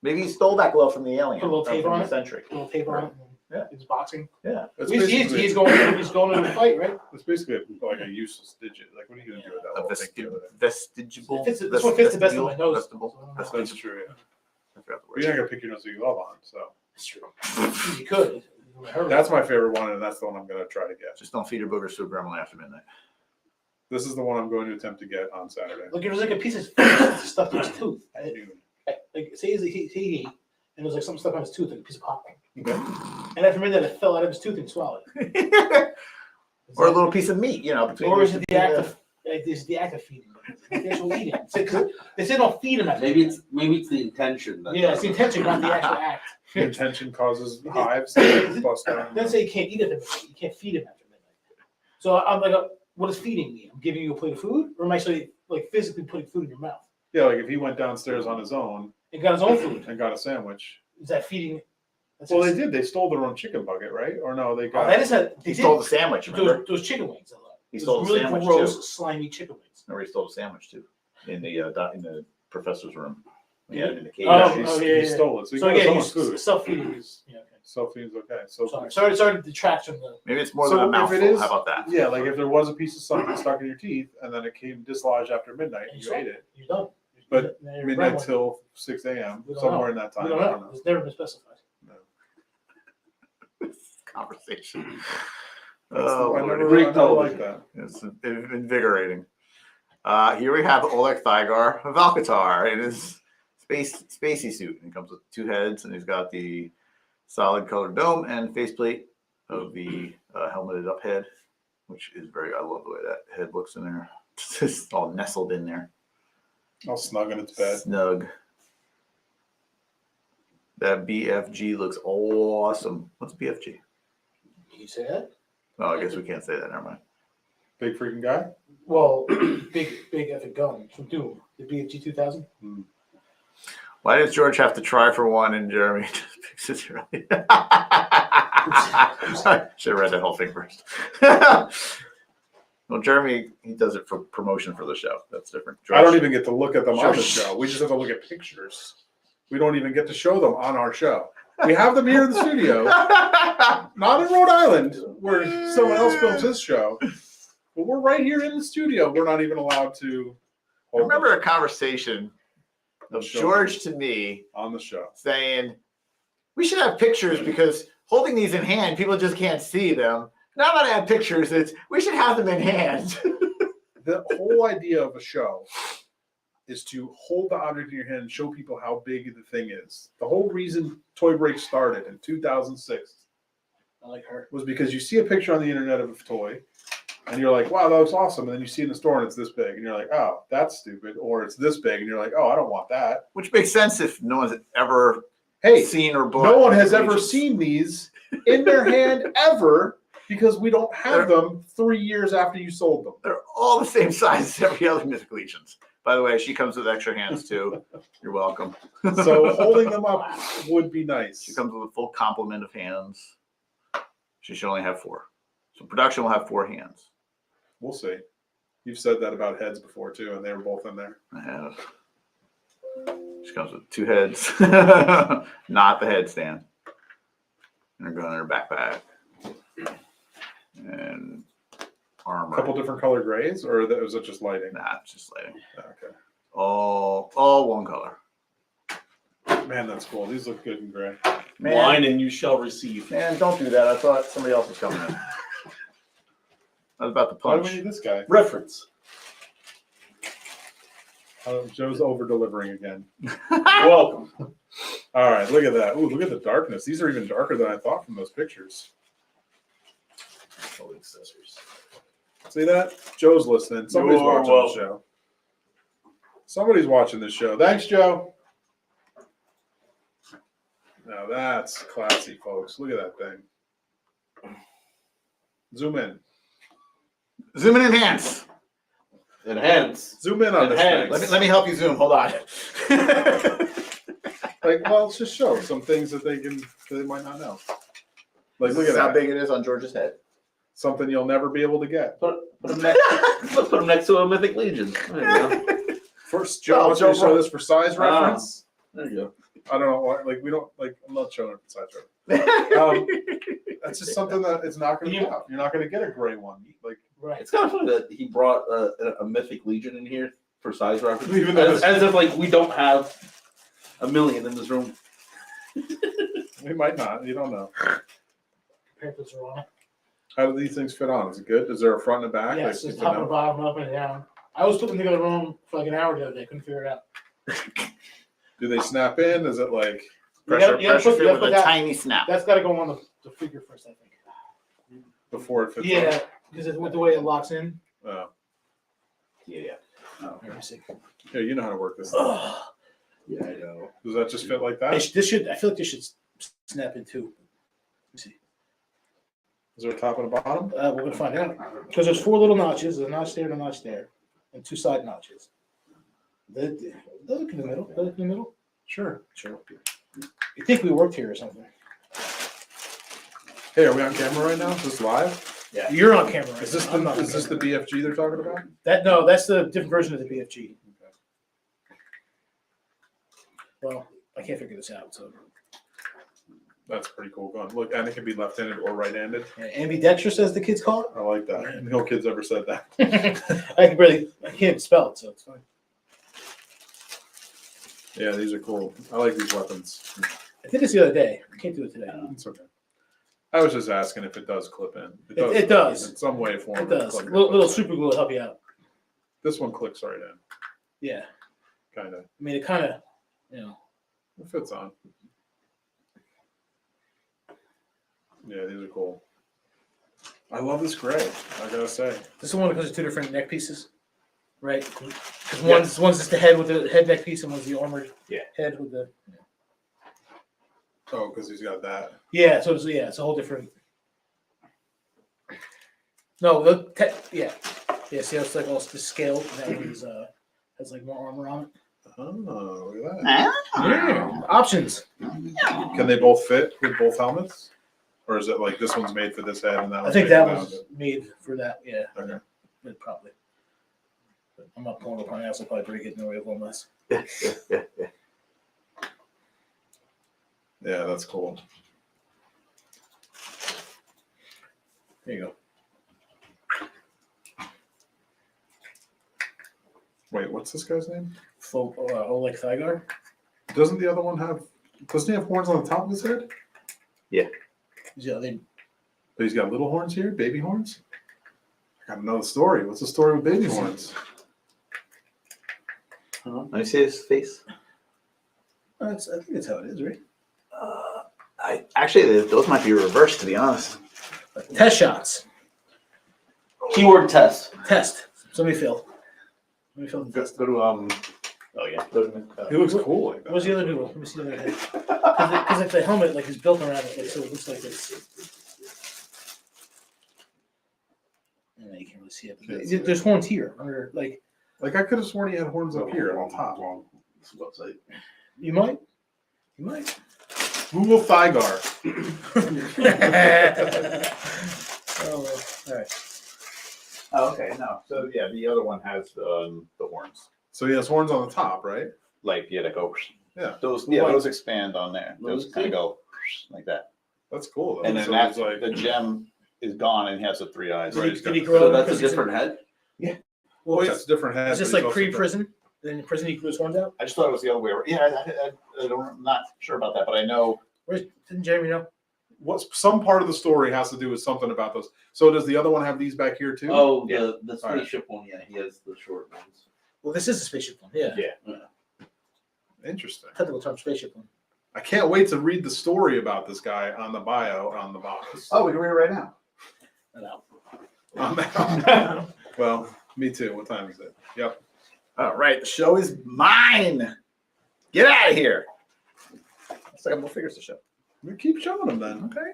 Speaker 1: Maybe he stole that glove from the alien.
Speaker 2: Put a little
Speaker 1: or
Speaker 2: tape
Speaker 1: from
Speaker 2: on
Speaker 1: the
Speaker 2: it.
Speaker 1: Sentry.
Speaker 2: A little tape on it.
Speaker 1: Yeah.
Speaker 2: He's boxing.
Speaker 1: Yeah.
Speaker 4: It's
Speaker 2: He's
Speaker 4: basically,
Speaker 2: going to the fight, right?
Speaker 4: it's basically like a useless digit. Like, what are you going to do with that
Speaker 1: A
Speaker 4: little pinky over there?
Speaker 1: vestigible.
Speaker 2: This one fits the best of my nose.
Speaker 1: Vestigible.
Speaker 4: That's true, yeah.
Speaker 1: I forgot the
Speaker 4: But you're
Speaker 1: word.
Speaker 4: not going to pick your nose with your glove on. So
Speaker 2: That's true. You could.
Speaker 4: that's my favorite one, and that's the one I'm going to try to get.
Speaker 1: Just don't feed your boogers to a gremlin after midnight.
Speaker 4: This is the one I'm going to attempt to get on Saturday.
Speaker 2: Look, it was like a piece of stuff to his tooth. Like, say he and there was like some stuff on his tooth, like a piece of popcorn.
Speaker 4: Okay.
Speaker 2: And after midnight, it fell out of his tooth and swallowed.
Speaker 1: Or a little piece of meat, you know.
Speaker 2: Or is it the act of feeding them? The actual eating. They say don't feed him.
Speaker 3: Maybe it's the intention.
Speaker 2: Yeah, it's the intention, not the actual act.
Speaker 4: The intention causes hives to bust out.
Speaker 2: Then say you can't eat it. You can't feed him after midnight. So I'm like, what does feeding mean? I'm giving you a plate of food, or am I actually like physically putting food in your mouth?
Speaker 4: Yeah, like if he went downstairs on his own
Speaker 2: And got his own food.
Speaker 4: and got a sandwich.
Speaker 2: Is that feeding?
Speaker 4: Well, they did. They stole their own chicken bucket, right? Or no, they
Speaker 2: Oh,
Speaker 4: got.
Speaker 2: that is a.
Speaker 1: He stole the sandwich, remember?
Speaker 2: Those chicken wings.
Speaker 1: He stole the
Speaker 2: really
Speaker 1: sandwich,
Speaker 2: gross,
Speaker 1: too.
Speaker 2: slimy chicken wings.
Speaker 1: Remember, he stole the sandwich, too, in the professor's room. He had it in the cage.
Speaker 2: Oh,
Speaker 4: He stole it. So he
Speaker 2: So
Speaker 4: got his
Speaker 2: again,
Speaker 4: own food.
Speaker 2: self-feeding is okay.
Speaker 4: Self-feeding's okay. So
Speaker 2: Sorry to detract from the.
Speaker 1: Maybe it's more
Speaker 4: So
Speaker 1: than a
Speaker 4: if
Speaker 1: mouthful.
Speaker 4: it is-
Speaker 1: How about that?
Speaker 4: yeah, like if there was a piece of something stuck in your teeth and then it came dislodged after midnight and you ate it,
Speaker 2: You're done.
Speaker 4: But
Speaker 2: Now you're
Speaker 4: midnight
Speaker 2: grandma.
Speaker 4: till 6 a.m.
Speaker 2: We don't
Speaker 4: somewhere
Speaker 2: know.
Speaker 4: in that
Speaker 2: We
Speaker 4: time.
Speaker 2: don't
Speaker 4: I don't
Speaker 2: know.
Speaker 4: know.
Speaker 2: It's never been specified.
Speaker 1: This conversation.
Speaker 4: I
Speaker 1: Oh,
Speaker 4: never,
Speaker 1: Lordy.
Speaker 4: I never like that.
Speaker 1: It's invigorating. Here we have Oleg Thygar Valkatar in his spacey suit. And he comes with 2 heads, and he's got the solid colored dome and faceplate of the helmeted up head, which is I love the way that head looks in there. It's just all nestled in there.
Speaker 4: All snug in its bed.
Speaker 1: Snug. That BFG looks awesome. What's BFG?
Speaker 2: Can you say that?
Speaker 1: Oh, I guess we can't say that. Never mind.
Speaker 4: Big freaking guy.
Speaker 2: Well, big effing gun from Doom. The BFG 2000.
Speaker 1: Why does George have to try for one and Jeremy just picks it early? Should have read that whole thing first. Well, Jeremy, he does it for promotion for the show. That's different.
Speaker 4: I don't even get to look at them on the
Speaker 1: Sure.
Speaker 4: show. We just have to look at pictures. We don't even get to show them on our show. We have them here in the studio, not in Rhode Island, where someone else films his show. But we're right here in the studio. We're not even allowed to
Speaker 1: I remember a conversation of
Speaker 4: Sure.
Speaker 1: George to me
Speaker 4: on the show.
Speaker 1: saying, we should have pictures because holding these in hand, people just can't see them. Now that I have pictures, we should have them in hand.
Speaker 4: The whole idea of a show is to hold the object in your hand and show people how big the thing is. The whole reason Toy Break started in 2006
Speaker 2: I like her.
Speaker 4: was because you see a picture on the internet of a toy and you're like, wow, that looks awesome. And then you see it in the store and it's this big. And you're like, oh, that's stupid. Or it's this big. And you're like, oh, I don't want that.
Speaker 1: Which makes sense if no one's ever
Speaker 4: Hey,
Speaker 1: seen or bought.
Speaker 4: no one has ever
Speaker 1: Legions.
Speaker 4: seen these in their hand ever because we don't have them 3 years after you sold them.
Speaker 1: They're all the same size as every other Mythic Legions. By the way, she comes with extra hands too. You're welcome.
Speaker 4: So holding them up would be nice.
Speaker 1: She comes with a full complement of hands. She should only have 4. So production will have 4 hands.
Speaker 4: We'll see. You've said that about heads before too, and they were both in there.
Speaker 1: I have. She comes with 2 heads, not the headstand. And her gun in her backpack. And armor.
Speaker 4: A couple different color grays, or was it just lighting?
Speaker 1: Nah, it's just lighting.
Speaker 4: Okay.
Speaker 1: All one color.
Speaker 4: Man, that's cool. These look good in gray.
Speaker 3: Wine and you shall receive.
Speaker 1: Man, don't do that. I thought somebody else was coming in. I was about to
Speaker 4: Why do
Speaker 1: punch.
Speaker 4: we need this guy?
Speaker 3: Reference.
Speaker 4: Joe's over delivering again.
Speaker 3: Welcome.
Speaker 4: All right, look at that. Ooh, look at the darkness. These are even darker than I thought from those pictures.
Speaker 3: All the accessories.
Speaker 4: See that? Joe's listening. Somebody's
Speaker 3: You're
Speaker 4: watching the show. Somebody's watching this show. Thanks, Joe. Now that's classy, folks. Look at that thing. Zoom in.
Speaker 1: Zoom in and enhance.
Speaker 3: Enhance.
Speaker 4: Zoom in on this
Speaker 3: Enhance.
Speaker 4: thing.
Speaker 1: Let me help you zoom. Hold on.
Speaker 4: Like, well, let's just show some things that they might not know. Like, look
Speaker 1: This
Speaker 4: at
Speaker 1: is how
Speaker 4: that.
Speaker 1: big it is on George's head.
Speaker 4: Something you'll never be able to get.
Speaker 3: Put him next to a Mythic Legion. There you go.
Speaker 4: First, Joe wants me to show this for size reference.
Speaker 3: There you go.
Speaker 4: I don't know why. Like, we don't like. I'm not showing it for size reference. That's just something that it's not going to get. You're not going to get a gray one. Like,
Speaker 2: Right.
Speaker 3: It's kind of funny that he brought a Mythic Legion in here for size reference.
Speaker 4: Even though
Speaker 3: as if like we don't have a million in this room.
Speaker 4: we might not. You don't know.
Speaker 2: Pamphlets are on it.
Speaker 4: How do these things fit on? Is it good? Is there a front and a back?
Speaker 2: Yes,
Speaker 4: Like,
Speaker 2: it's
Speaker 4: you
Speaker 2: top
Speaker 4: know?
Speaker 2: and bottom, up and down. I was putting them together wrong for like an hour the other day. Couldn't figure it out.
Speaker 4: Do they snap in? Is it like
Speaker 1: Pressure,
Speaker 2: you gotta
Speaker 1: pressure
Speaker 2: put- you
Speaker 1: fit
Speaker 2: gotta
Speaker 1: with
Speaker 2: put
Speaker 1: a
Speaker 2: that-
Speaker 1: tiny snap.
Speaker 2: That's got to go on the figure first, I think.
Speaker 4: Before it fits
Speaker 2: Yeah, because with the way it locks in.
Speaker 4: up.
Speaker 1: Yeah. Oh.
Speaker 2: Let me see.
Speaker 4: Yeah, you know how to work this.
Speaker 2: Ugh.
Speaker 1: Yeah, I know.
Speaker 4: Does that just fit like that?
Speaker 2: This should. I feel like this should snap in too. Let me see.
Speaker 4: Is there a top and a bottom?
Speaker 2: We're gonna find out because there's 4 little notches. There's a notch there and a notch there, and 2 side notches. They look in the middle. They look in the middle.
Speaker 4: Sure.
Speaker 2: Sure. You think we worked here or something?
Speaker 4: Hey, are we on camera right now? Is this live?
Speaker 1: Yeah.
Speaker 2: You're on camera. Right
Speaker 4: Is this
Speaker 2: now. I'm
Speaker 4: the
Speaker 2: not on
Speaker 4: is this the
Speaker 2: camera.
Speaker 4: BFG they're talking about?
Speaker 2: No, that's the different version of the BFG. Well, I can't figure this out. So
Speaker 4: That's pretty cool. Going look, and it can be left-handed or right-handed.
Speaker 2: yeah, ambidextrous, as the kids call
Speaker 4: I like that. No kids ever said that.
Speaker 2: it. I can't spell it, so it's fine.
Speaker 4: Yeah, these are cool. I like these weapons.
Speaker 2: I did this the other day. I can't do it today.
Speaker 4: It's okay. I was just asking if it does clip in.
Speaker 2: It does.
Speaker 4: In some way, form.
Speaker 2: It does.
Speaker 4: clip in.
Speaker 2: Little super glue will help you out.
Speaker 4: This one clicks right in.
Speaker 2: Yeah.
Speaker 4: Kind of.
Speaker 2: I mean, it kind of, you know.
Speaker 4: It fits on. Yeah, these are cool. I love this gray. I gotta say.
Speaker 2: This is one because there's 2 different neck pieces, right? Because one's just the head with the head neck piece, and one's the armored head with the.
Speaker 4: Oh, because he's got that.
Speaker 2: Yeah, so it's a whole different. No, yeah. See how it's like all just scaled. That one is has like more armor on it.
Speaker 4: Oh, look at that.
Speaker 2: Yeah. Options.
Speaker 4: Can they both fit with both helmets? Or is it like this one's made for this head and that
Speaker 2: I
Speaker 4: one's
Speaker 2: think
Speaker 4: made
Speaker 2: that
Speaker 4: for
Speaker 2: was made for that. Yeah.
Speaker 4: Okay.
Speaker 2: But probably. But I'm not pulling up on else. I'll probably break it in the way of one less.
Speaker 4: Yeah, that's cool.
Speaker 2: There you go.
Speaker 4: Wait, what's this guy's name?
Speaker 2: Oleg Thygar.
Speaker 4: Doesn't the other one have? Doesn't he have horns on the top of his head?
Speaker 2: Yeah,
Speaker 4: But he's got little horns here, baby horns. I gotta know the story. What's the story with baby horns?
Speaker 1: Let me see his face.
Speaker 2: I think that's how it is, right?
Speaker 1: I actually those might be reversed, to be honest.
Speaker 2: Test shots.
Speaker 3: Keyword test.
Speaker 2: Test. Somebody failed. Somebody failed the test.
Speaker 1: Go to Oh yeah. Go to,
Speaker 4: He looks cool like that.
Speaker 2: What's the other new one? Let me see the other head. Because like the helmet like is built around it, like, so it looks like it's. You can't really see it. But there's horns here, under like.
Speaker 4: Like I could have sworn he had horns up here on top.
Speaker 3: This website.
Speaker 2: You might. You might.
Speaker 4: Google Thygar.
Speaker 2: Oh, all right.
Speaker 1: Oh, okay, no. So yeah, the other one has the horns.
Speaker 4: So he has horns on the top, right?
Speaker 1: Like that go.
Speaker 4: Yeah.
Speaker 1: Those expand on there. Those kind of go like that.
Speaker 4: That's cool. Though.
Speaker 1: And then
Speaker 4: So
Speaker 1: that's
Speaker 4: it's like
Speaker 1: the gem is gone and he has the 3 eyes.
Speaker 4: Right, he's
Speaker 2: Did he
Speaker 4: got-
Speaker 2: grow
Speaker 3: So
Speaker 2: up
Speaker 3: that's a
Speaker 2: because he's
Speaker 3: different head?
Speaker 4: well, it's different heads.
Speaker 2: It's just
Speaker 4: but he's
Speaker 2: like
Speaker 4: also
Speaker 2: pre-prison. Then in prison he grew his horns out.
Speaker 1: I just thought it was the other way around. Yeah, I'm not sure about that, but I know.
Speaker 2: Didn't Jeremy know?
Speaker 4: What's some part of the story has to do with something about those. So does the other one have these back here too?
Speaker 3: Oh,
Speaker 1: Yeah.
Speaker 3: the
Speaker 4: All right.
Speaker 3: spaceship one, yeah, he has the short ones.
Speaker 2: Well, this is a spaceship one. Yeah.
Speaker 4: Interesting.
Speaker 2: Technical term, spaceship one.
Speaker 4: I can't wait to read the story about this guy on the bio on the box.
Speaker 1: Oh, we can read it right now.
Speaker 2: Not out.
Speaker 4: On that. Well, me too. What time is it? Yep.
Speaker 1: All right, the show is mine. Get out of here. Let's take more figures to show.
Speaker 4: We keep showing them then.
Speaker 1: Okay.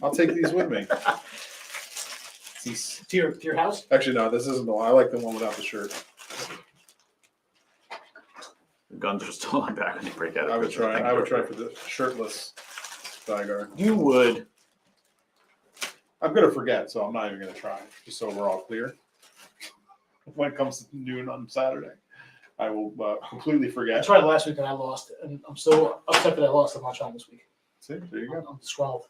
Speaker 4: I'll take these with me.
Speaker 2: To your house?
Speaker 4: Actually, no, this isn't the one. I like the one without the shirt.
Speaker 1: The guns are still on back when you break out.
Speaker 4: I would try. I would try for the shirtless Thygar.
Speaker 1: You would.
Speaker 4: I'm gonna forget, so I'm not even gonna try. Just so we're all clear. When it comes to noon on Saturday, I will completely
Speaker 2: I
Speaker 4: forget.
Speaker 2: tried last week and I lost, and I'm so upset that I lost. I'm not trying this week.
Speaker 4: See, there you go.
Speaker 2: I'm disgruntled.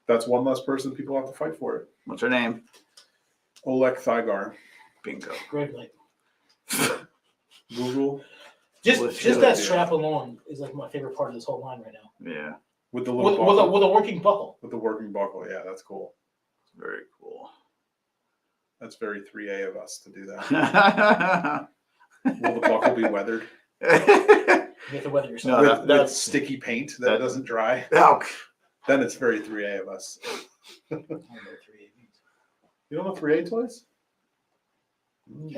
Speaker 4: That's one less person people have to fight for it.
Speaker 1: What's her name?
Speaker 4: Oleg Thygar.
Speaker 1: Bingo.
Speaker 2: Great night.
Speaker 4: Google
Speaker 2: Just
Speaker 1: Legit,
Speaker 2: that
Speaker 1: yeah.
Speaker 2: strap alone is like my favorite part of this whole line right now.
Speaker 1: Yeah,
Speaker 4: with the little
Speaker 2: With
Speaker 4: buckle.
Speaker 2: a working buckle.
Speaker 4: With the working buckle. Yeah, that's cool.
Speaker 1: very cool.
Speaker 4: That's very 3A of us to do that. Will the buckle be weathered?
Speaker 2: You have to weather yourself.
Speaker 1: No,
Speaker 4: with
Speaker 1: that's
Speaker 4: sticky paint that
Speaker 1: that-
Speaker 4: doesn't dry.
Speaker 1: oh,
Speaker 4: Then it's very 3A of us.
Speaker 2: I don't know what 3A means.
Speaker 4: You don't know 3A toys?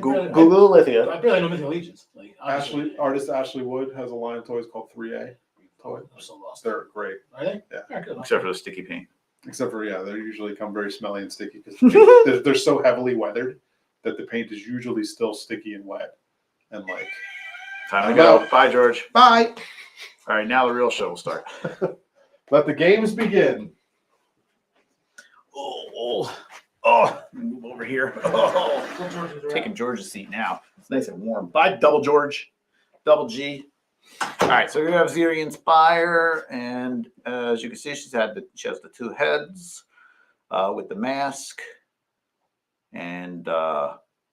Speaker 1: Google with you.
Speaker 2: I barely know Mythic Legions. Like, honestly,
Speaker 4: Artist Ashley Wood has a line of toys called 3A toy.
Speaker 2: I'm so lost.
Speaker 4: They're great,
Speaker 2: Are they?
Speaker 4: Yeah.
Speaker 2: All right, good.
Speaker 1: Except for the sticky paint.
Speaker 4: except for they usually come very smelly and sticky because they're so heavily weathered that the paint is usually still sticky and wet. And like,
Speaker 1: Time to
Speaker 4: I'm
Speaker 1: go.
Speaker 4: out.
Speaker 1: Bye, George.
Speaker 4: bye.
Speaker 1: All right, now the real show will start.
Speaker 4: Let the games begin.
Speaker 1: Move over here. Oh, taking George's seat now. It's nice and warm. Bye, Double George. Double G. All right, so we have Ziri Inspire, and as you can see, she has the two heads with the mask, and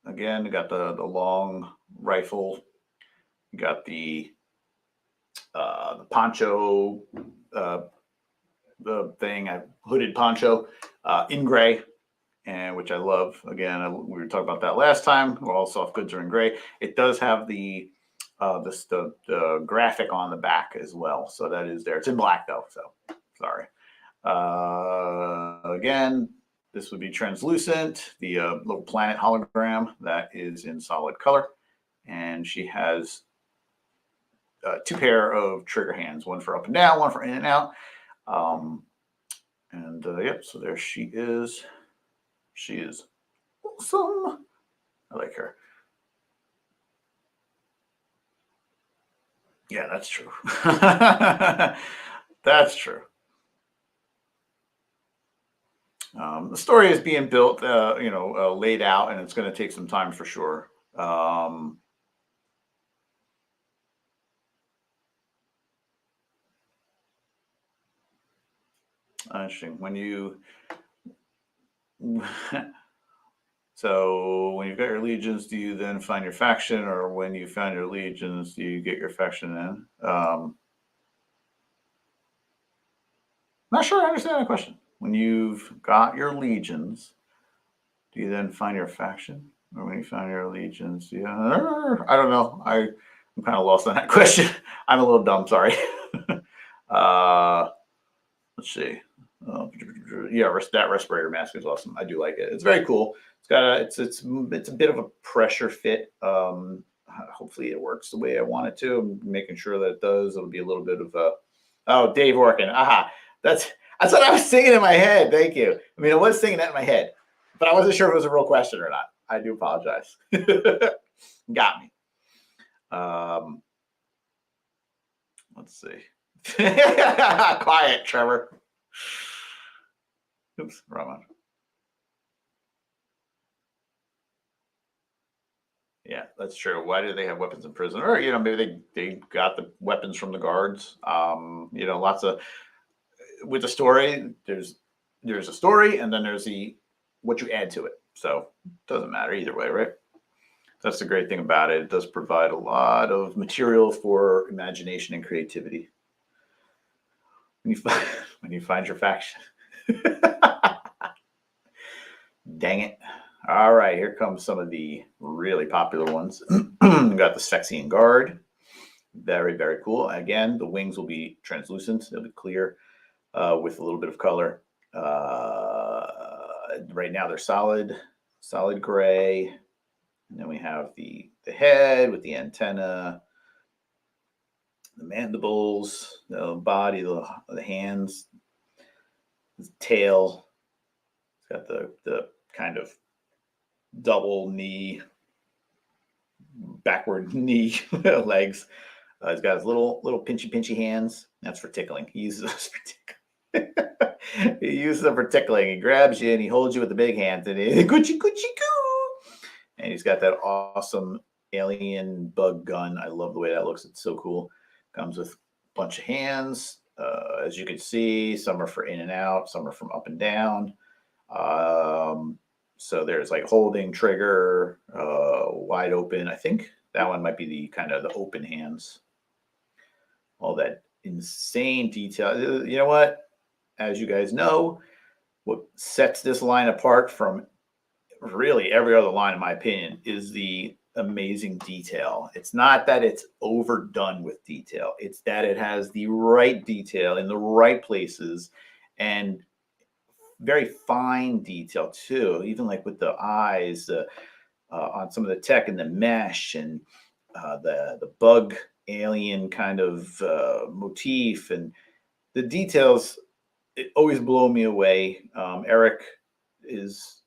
Speaker 1: again, you got the long rifle. You got the poncho, the thing, hooded poncho in gray, and which I love. Again, we were talking about that last time. All soft goods are in gray. It does have the graphic on the back as well, so that is there. It's in black though, so sorry. Again, this would be translucent. The little planet hologram that is in solid color, and she has two pair of trigger hands, one for up and down, one for in and out. Yep, so there she is. She is awesome. I like her. Yeah, that's true. That's true. The story is being built, laid out, and it's going to take some time for sure. Interesting. When you so when you've got your legions, do you then find your faction, or when you found your legions, do you get your faction in? Not sure I understand that question. When you've got your legions, do you then find your faction, or when you found your legions, do you? I don't know. I'm kind of lost on that question. I'm a little dumb. Sorry. Let's see. Yeah, that respirator mask is awesome. I do like it. It's very cool. It's got it's a bit of a pressure fit. Hopefully it works the way I want it to. I'm making sure that it does. It'll be a little bit of a. Oh, Dave Orkin. Aha. That's what I was singing in my head. Thank you. I mean, I was singing that in my head, but I wasn't sure if it was a real question or not. I do apologize. Got me. Let's see. Quiet, Trevor. Oops, wrong one. Yeah, that's true. Why do they have weapons in prison? Or maybe they got the weapons from the guards. Lots of with the story. There's a story, and then there's what you add to it. So it doesn't matter either way, right? That's the great thing about it. It does provide a lot of material for imagination and creativity. When you find your faction. Dang it. All right, here comes some of the really popular ones. We got the Sexian Guard. Very, very cool. Again, the wings will be translucent. They'll be clear with a little bit of color. Right now they're solid gray. And then we have the head with the antenna, the mandibles, the body, the hands, the tail. It's got the kind of double knee, backward knee legs. He's got his little pinchy hands. That's for tickling. He uses those for tickling. He uses them for tickling. He grabs you and he holds you with the big hands and he coochie coochie coo. And he's got that awesome alien bug gun. I love the way that looks. It's so cool. Comes with a bunch of hands. As you can see, some are for in and out, some are from up and down. So there's like holding, trigger, wide open. I think that one might be the kind of the open hands. All that insane detail. You know what? As you guys know, what sets this line apart from really every other line, in my opinion, is the amazing detail. It's not that it's overdone with detail. It's that it has the right detail in the right places and very fine detail too, even like with the eyes on some of the tech and the mesh and the bug alien kind of motif and the details. It always blow me away. Eric is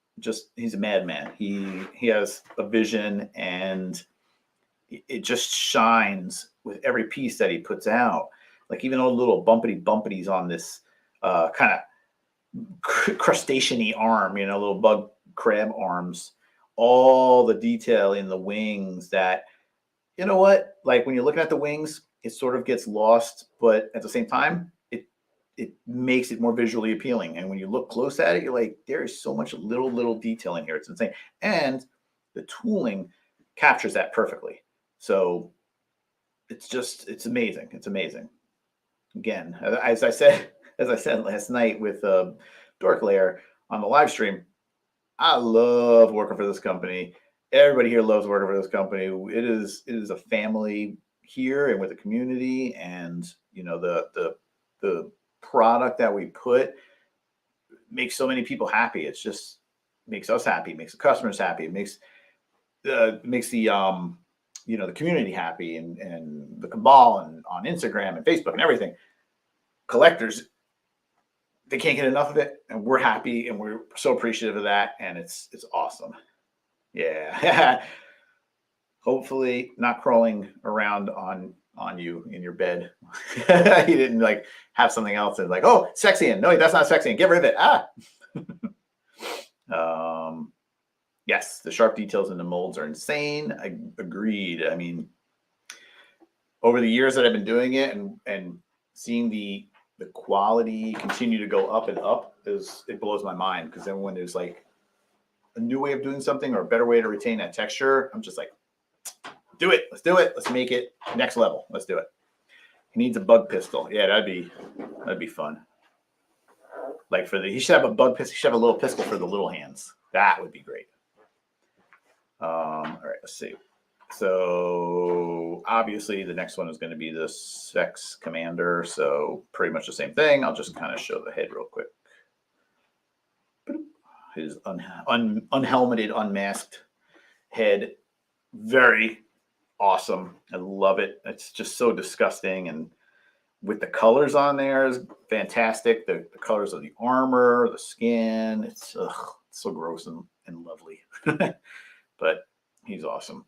Speaker 1: he's a madman. He has a vision and it just shines with every piece that he puts out. Like even all the little bumpities on this kind of crustacean-y arm, little bug crab arms, all the detail in the wings that, you know what, like when you're looking at the wings, it sort of gets lost, but at the same time, it makes it more visually appealing. And when you look close at it, you're like, there is so much little detail in here. It's insane. And the tooling captures that perfectly. So it's amazing. It's amazing. Again, as I said last night with Dork Lair on the live stream, I love working for this company. Everybody here loves working for this company. It is a family here and with the community, and the product that we put makes so many people happy. It's just makes us happy, makes the customers happy, it makes the the community happy, and the cabal and on Instagram and Facebook and everything. Collectors, they can't get enough of it, and we're happy and we're so appreciative of that, and it's awesome. Yeah. Hopefully not crawling around on you in your bed. He didn't like have something else and like, oh, sexy, and no, that's not sexy, and get rid of it. Yes, the sharp details in the molds are insane. I agreed. I mean, over the years that I've been doing it and seeing the quality continue to go up and up, it blows my mind, because then when there's like a new way of doing something or a better way to retain that texture, I'm just like, do it. Let's do it. Let's make it next level. Let's do it. He needs a bug pistol. Yeah, that'd be fun. Like he should have a bug pistol. He should have a little pistol for the little hands. That would be great. All right, let's see. So obviously the next one is going to be the Sex Commander. So pretty much the same thing. I'll just kind of show the head real quick. His unhelmeted, unmasked head. Very awesome. I love it. It's just so disgusting. And with the colors on there is fantastic. The colors of the armor, the skin, it's so gross and lovely. But he's awesome.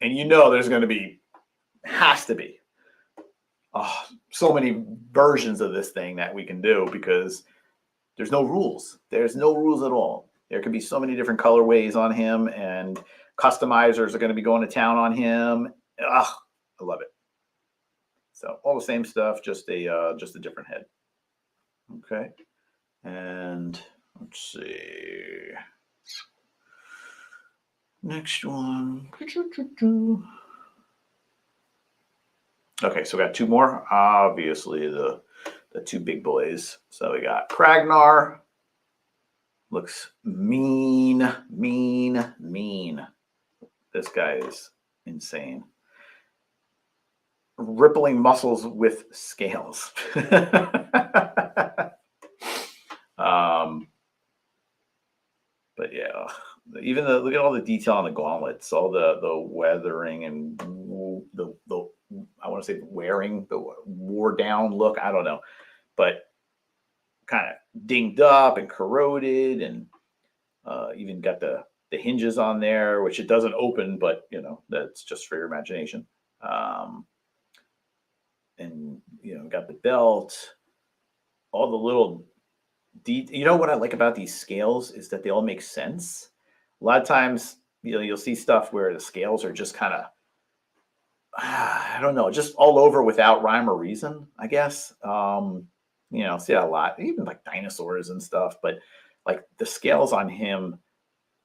Speaker 1: And there's going to be, has to be, so many versions of this thing that we can do, because there's no rules. There's no rules at all. There could be so many different colorways on him, and customizers are going to be going to town on him. I love it. So all the same stuff, just a different head. Okay. And let's see. Next one. Okay, so we got two more. Obviously, the two big boys. So we got Kragnar. Looks mean. This guy is insane. Rippling muscles with scales. But yeah, even look at all the detail on the gauntlets, all the weathering and the I want to say wearing, the wore down look. I don't know, but kind of dinged up and corroded, and even got the hinges on there, which it doesn't open, but that's just for your imagination. And got the belt, all the little what I like about these scales is that they all make sense. A lot of times, you'll see stuff where the scales are just kind of, I don't know, just all over without rhyme or reason, I guess. See that a lot, even like dinosaurs and stuff, but like the scales on him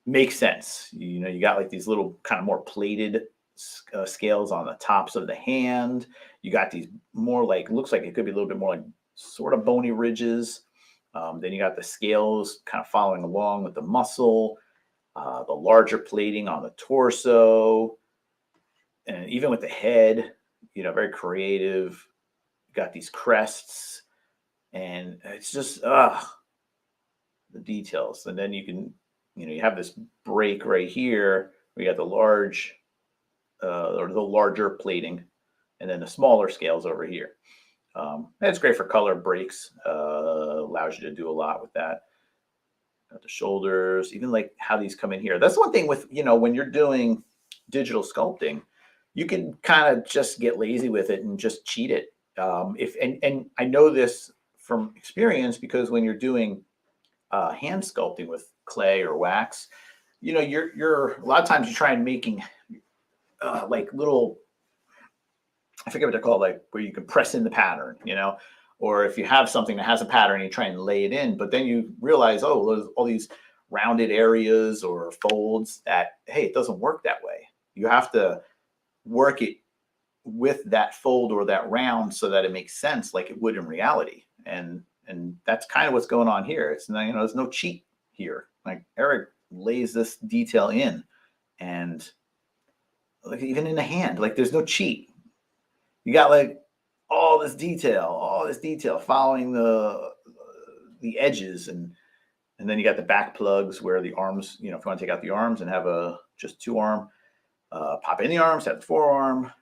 Speaker 1: make sense. You got like these little kind of more plated scales on the tops of the hand. You got these more like, looks like it could be a little bit more like sort of bony ridges. Then you got the scales kind of following along with the muscle. the larger plating on the torso, and even with the head, very creative. You got these crests, and it's just the details. And then you have this break right here. We got the large or the larger plating, and then the smaller scales over here. It's great for color breaks. Allows you to do a lot with that. Got the shoulders, even like how these come in here. That's one thing with, when you're doing digital sculpting, you can kind of just get lazy with it and just cheat it. And I know this from experience, because when you're doing hand sculpting with clay or wax, you're a lot of times you try and making like little, I forget what they're called, like where you can press in the pattern, or if you have something that has a pattern, you try and lay it in, but then you realize, oh, there's all these rounded areas or folds that, hey, it doesn't work that way. You have to work it with that fold or that round so that it makes sense like it would in reality. And that's kind of what's going on here. It's not, there's no cheat here. Like Eric lays this detail in, and like even in the hand, like there's no cheat. You got like all this detail following the edges, and then you got the back plugs where the arms, if you want to take out the arms and have just 2-arm, pop in the arms, have the forearm.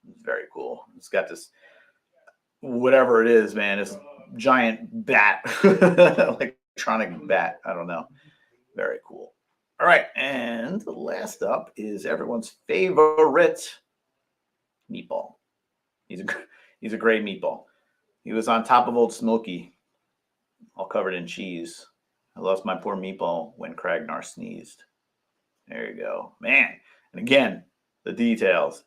Speaker 1: It's very cool. It's got this, whatever it is, man, this giant bat, electronic bat. I don't know. Very cool. All right, and the last up is everyone's favorite meatball. He's a great meatball. He was on top of Old Smoky, all covered in cheese. I lost my poor meatball when Kragnar sneezed. There you go, man. And again, the details.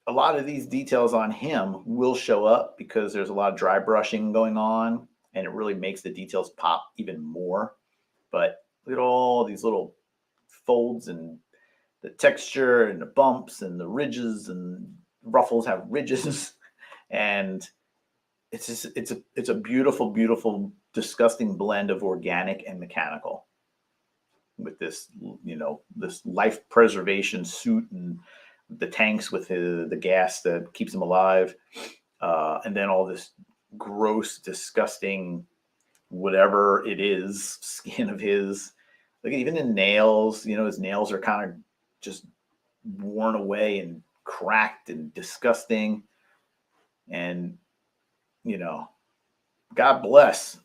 Speaker 1: A lot of these details on him will show up because there's a lot of dry brushing going on, and it really makes the details pop even more. But look at all these little folds and the texture and the bumps and the ridges, and ruffles have ridges, and it's a beautiful, beautiful, disgusting blend of organic and mechanical with this, this life preservation suit and the tanks with the gas that keeps him alive, and then all this gross, disgusting, whatever it is, skin of his. Look, even the nails, his nails are kind of just worn away and cracked and disgusting. And, God bless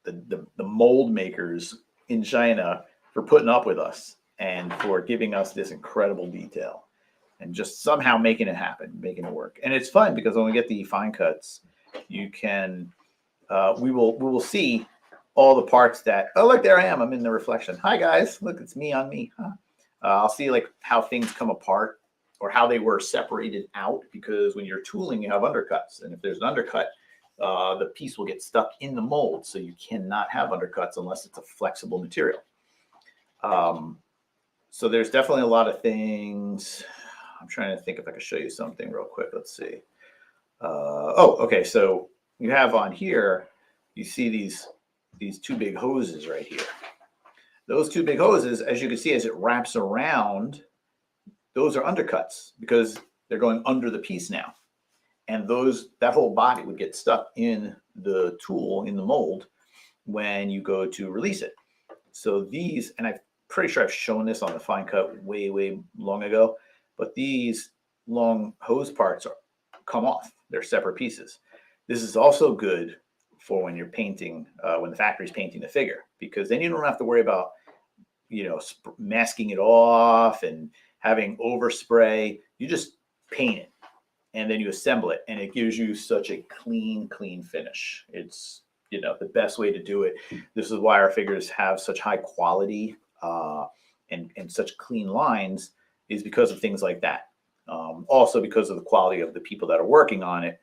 Speaker 1: the mold makers in China for putting up with us and for giving us this incredible detail and just somehow making it happen, making it work. And it's fun because when we get the fine cuts, you can, we will see all the parts that, oh, look, there I am. I'm in the reflection. Hi, guys. Look, it's me on me. Huh? I'll see like how things come apart or how they were separated out, because when you're tooling, you have undercuts. And if there's an undercut, the piece will get stuck in the mold. So you cannot have undercuts unless it's a flexible material. So there's definitely a lot of things. I'm trying to think if I can show you something real quick. Let's see. Okay. So you have on here, you see these 2 big hoses right here. Those 2 big hoses, as you can see, as it wraps around, those are undercuts because they're going under the piece now. And that whole body would get stuck in the tool, in the mold, when you go to release it. So these, and I'm pretty sure I've shown this on the fine cut way, way long ago, but these long hose parts come off. They're separate pieces. This is also good for when you're painting, when the factory's painting the figure, because then you don't have to worry about, masking it off and having overspray. You just paint it and then you assemble it, and it gives you such a clean finish. It's, the best way to do it. This is why our figures have such high quality and such clean lines, is because of things like that. Also because of the quality of the people that are working on it.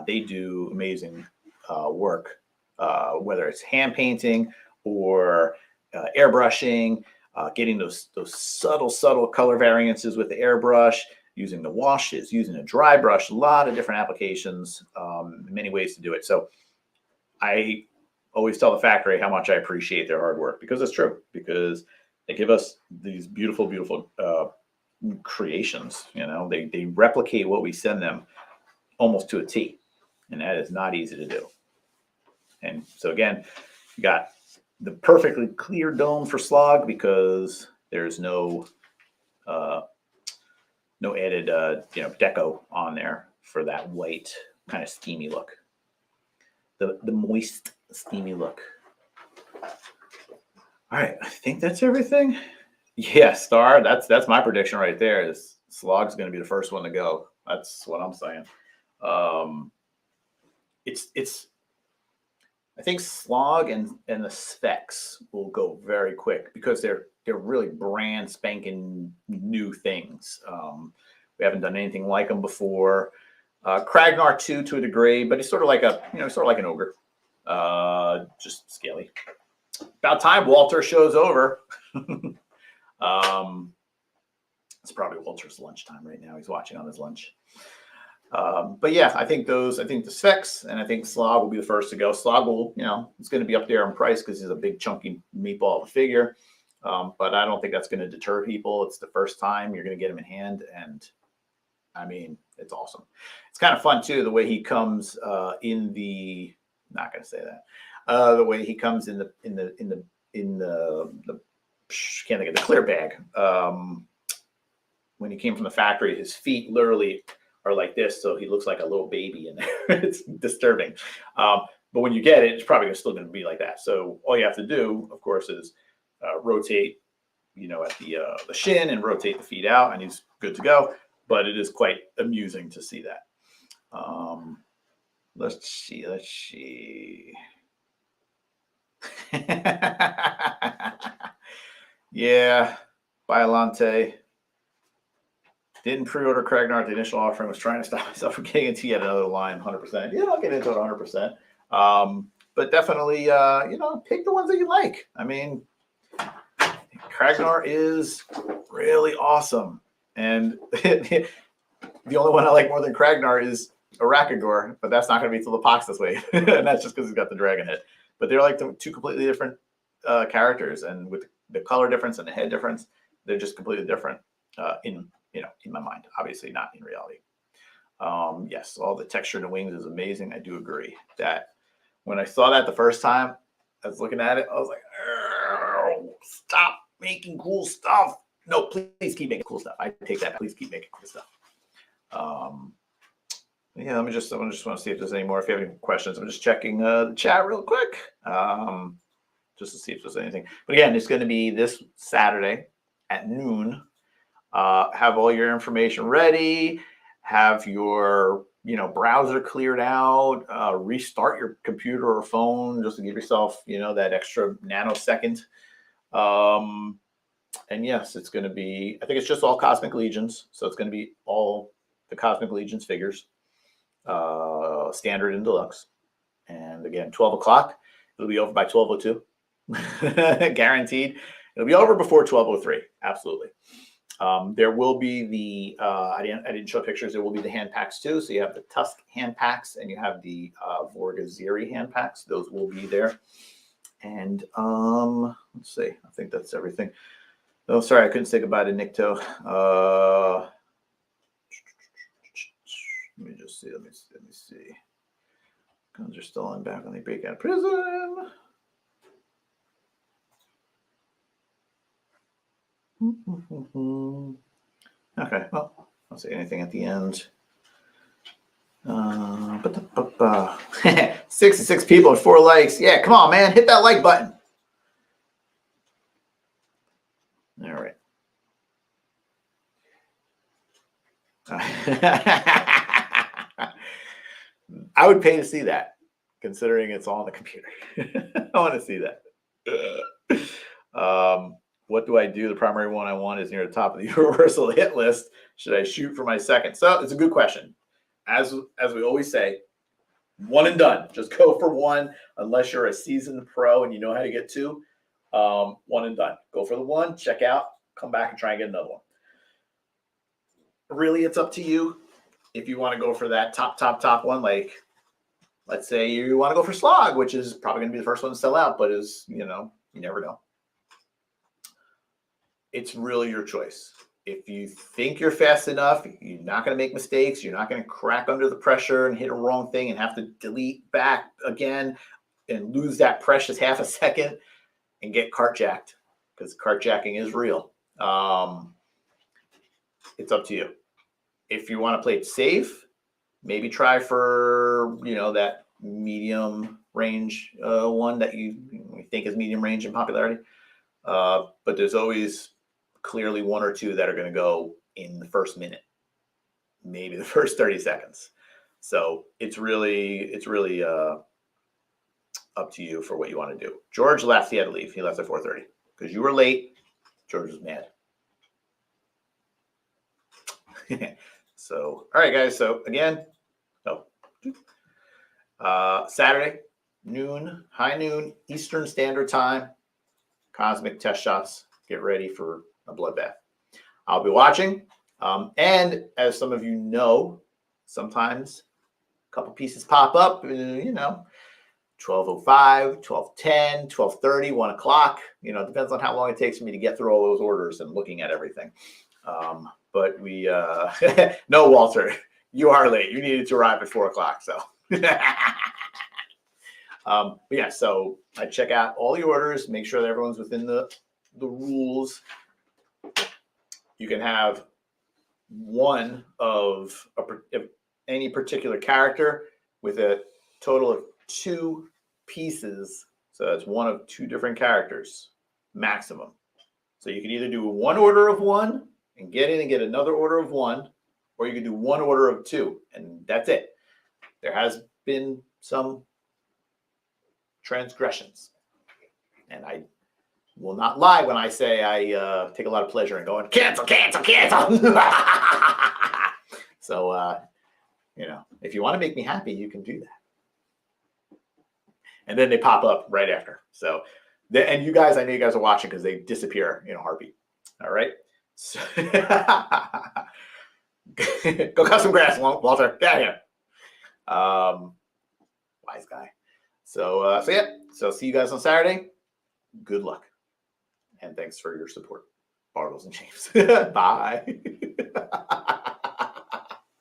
Speaker 1: They do amazing work, whether it's hand painting or airbrushing, getting those subtle color variances with the airbrush, using the washes, using a dry brush, a lot of different applications, many ways to do it. So I always tell the factory how much I appreciate their hard work, because it's true. Because they give us these beautiful, beautiful creations. You know, they replicate what we send them almost to a T, and that is not easy to do. And so again, you got the perfectly clear dome for Slog because there's no added deco on there for that white kind of steamy look. The moist, steamy look. All right, I think that's everything. Yeah, Star. That's my prediction right there. Is Slog's going to be the first one to go. That's what I'm saying. It's. I think Slog and the specs will go very quick because they're really brand spanking new things. We haven't done anything like them before. Kragnar too, to a degree, but he's sort of like an ogre, just scaly. About time Walter shows over. It's probably Walter's lunchtime right now. He's watching on his lunch. But yeah, I think the specs, and I think Slog will be the first to go. Slog will, it's going to be up there in price because he's a big chunky meatball of a figure. But I don't think that's going to deter people. It's the first time you're going to get him in hand, and I mean, it's awesome. It's kind of fun too, the way he comes in the. Not going to say that. The way he comes in the can't think of the clear bag. When he came from the factory, his feet literally are like this, so he looks like a little baby in there. It's disturbing. But when you get it, it's probably still going to be like that. So all you have to do, of course, is rotate, at the shin and rotate the feet out, and he's good to go. But it is quite amusing to see that. Let's see. Yeah, Biolante. Didn't pre-order Kragnar at the initial offering. Was trying to stop myself from getting into yet another line, 100%. Yeah, I'll get into it 100%. But definitely, pick the ones that you like. I mean, Kragnar is really awesome. And the only one I like more than Kragnar is Arakagor, but that's not going to be till the box this way. And that's just because he's got the dragon head. But they're like two completely different characters. And with the color difference and the head difference, they're just completely different in my mind. Obviously not in reality. Yes, all the texture in the wings is amazing. I do agree that when I saw that the first time, I was looking at it, I was like, stop making cool stuff. No, please keep making cool stuff. I take that. Please keep making cool stuff. Yeah, I just want to see if there's any more. If you have any questions, I'm just checking the chat real quick, just to see if there's anything. But again, it's going to be this Saturday at noon. Have all your information ready. Have your browser cleared out. Restart your computer or phone just to give yourself that extra nanosecond. And yes, it's going to be. I think it's just all Cosmic Legions, so it's going to be all the Cosmic Legions figures. Standard and deluxe, and again 12 o'clock. It'll be over by 12:02. Guaranteed. It'll be over before 12:03. Absolutely. There will be the I didn't show pictures. There will be the hand packs too. So you have the Tusk hand packs and you have the Vorgaziri hand packs. Those will be there. And let's see. I think that's everything. Oh, sorry, I couldn't say goodbye to Nikto. Let me just see. Let me see. Guns are still on back when they break out of prison. Okay, well, I'll say anything at the end. 66 people and 4 likes. Yeah, come on, man. Hit that like button. All right. I would pay to see that, considering it's all on the computer. I want to see that. What do I do? The primary one I want is near the top of the universal hit list. Should I shoot for my second? So it's a good question. As we always say, one and done. Just go for one, unless you're a seasoned pro and you know how to get two. One and done. Go for the one, check out, come back and try and get another one. Really, it's up to you. If you want to go for that top one, like let's say you want to go for slog, which is probably going to be the first one to sell out, but is, you never know. It's really your choice. If you think you're fast enough, you're not going to make mistakes. You're not going to crack under the pressure and hit a wrong thing and have to delete back again and lose that precious half a second and get cartjacked, because cartjacking is real. It's up to you. If you want to play it safe, maybe try for, that medium range one that you think is medium range in popularity. But there's always clearly one or two that are going to go in the first minute, maybe the first 30 seconds. So it's really up to you for what you want to do. George left. He had to leave. He left at 4:30 because you were late. George was mad. So, all right, guys. So again, Saturday, high noon Eastern Standard Time, Cosmic Test Shots. Get ready for a bloodbath. I'll be watching. And as some of you know, sometimes a couple pieces pop up, 12:05, 12:10, 12:30, 1 o'clock. It depends on how long it takes for me to get through all those orders and looking at everything. But we, no, Walter, you are late. You needed to arrive at 4 o'clock. So, but yeah, so I check out all the orders, make sure that everyone's within the rules. You can have one of any particular character with a total of 2 pieces. So that's one of 2 different characters maximum. So you can either do one order of 1 and get in and get another order of 1, or you can do one order of 2 and that's it. There has been some transgressions, and I will not lie when I say I take a lot of pleasure in going cancel. So, if you want to make me happy, you can do that. And then they pop up right after. So, and you guys, I know you guys are watching because they disappear in a heartbeat. All right. So go cut some grass, Walter. Get out of here. Wise guy. So, yeah. So see you guys on Saturday. Good luck. And thanks for your support. Bartles and James. Bye.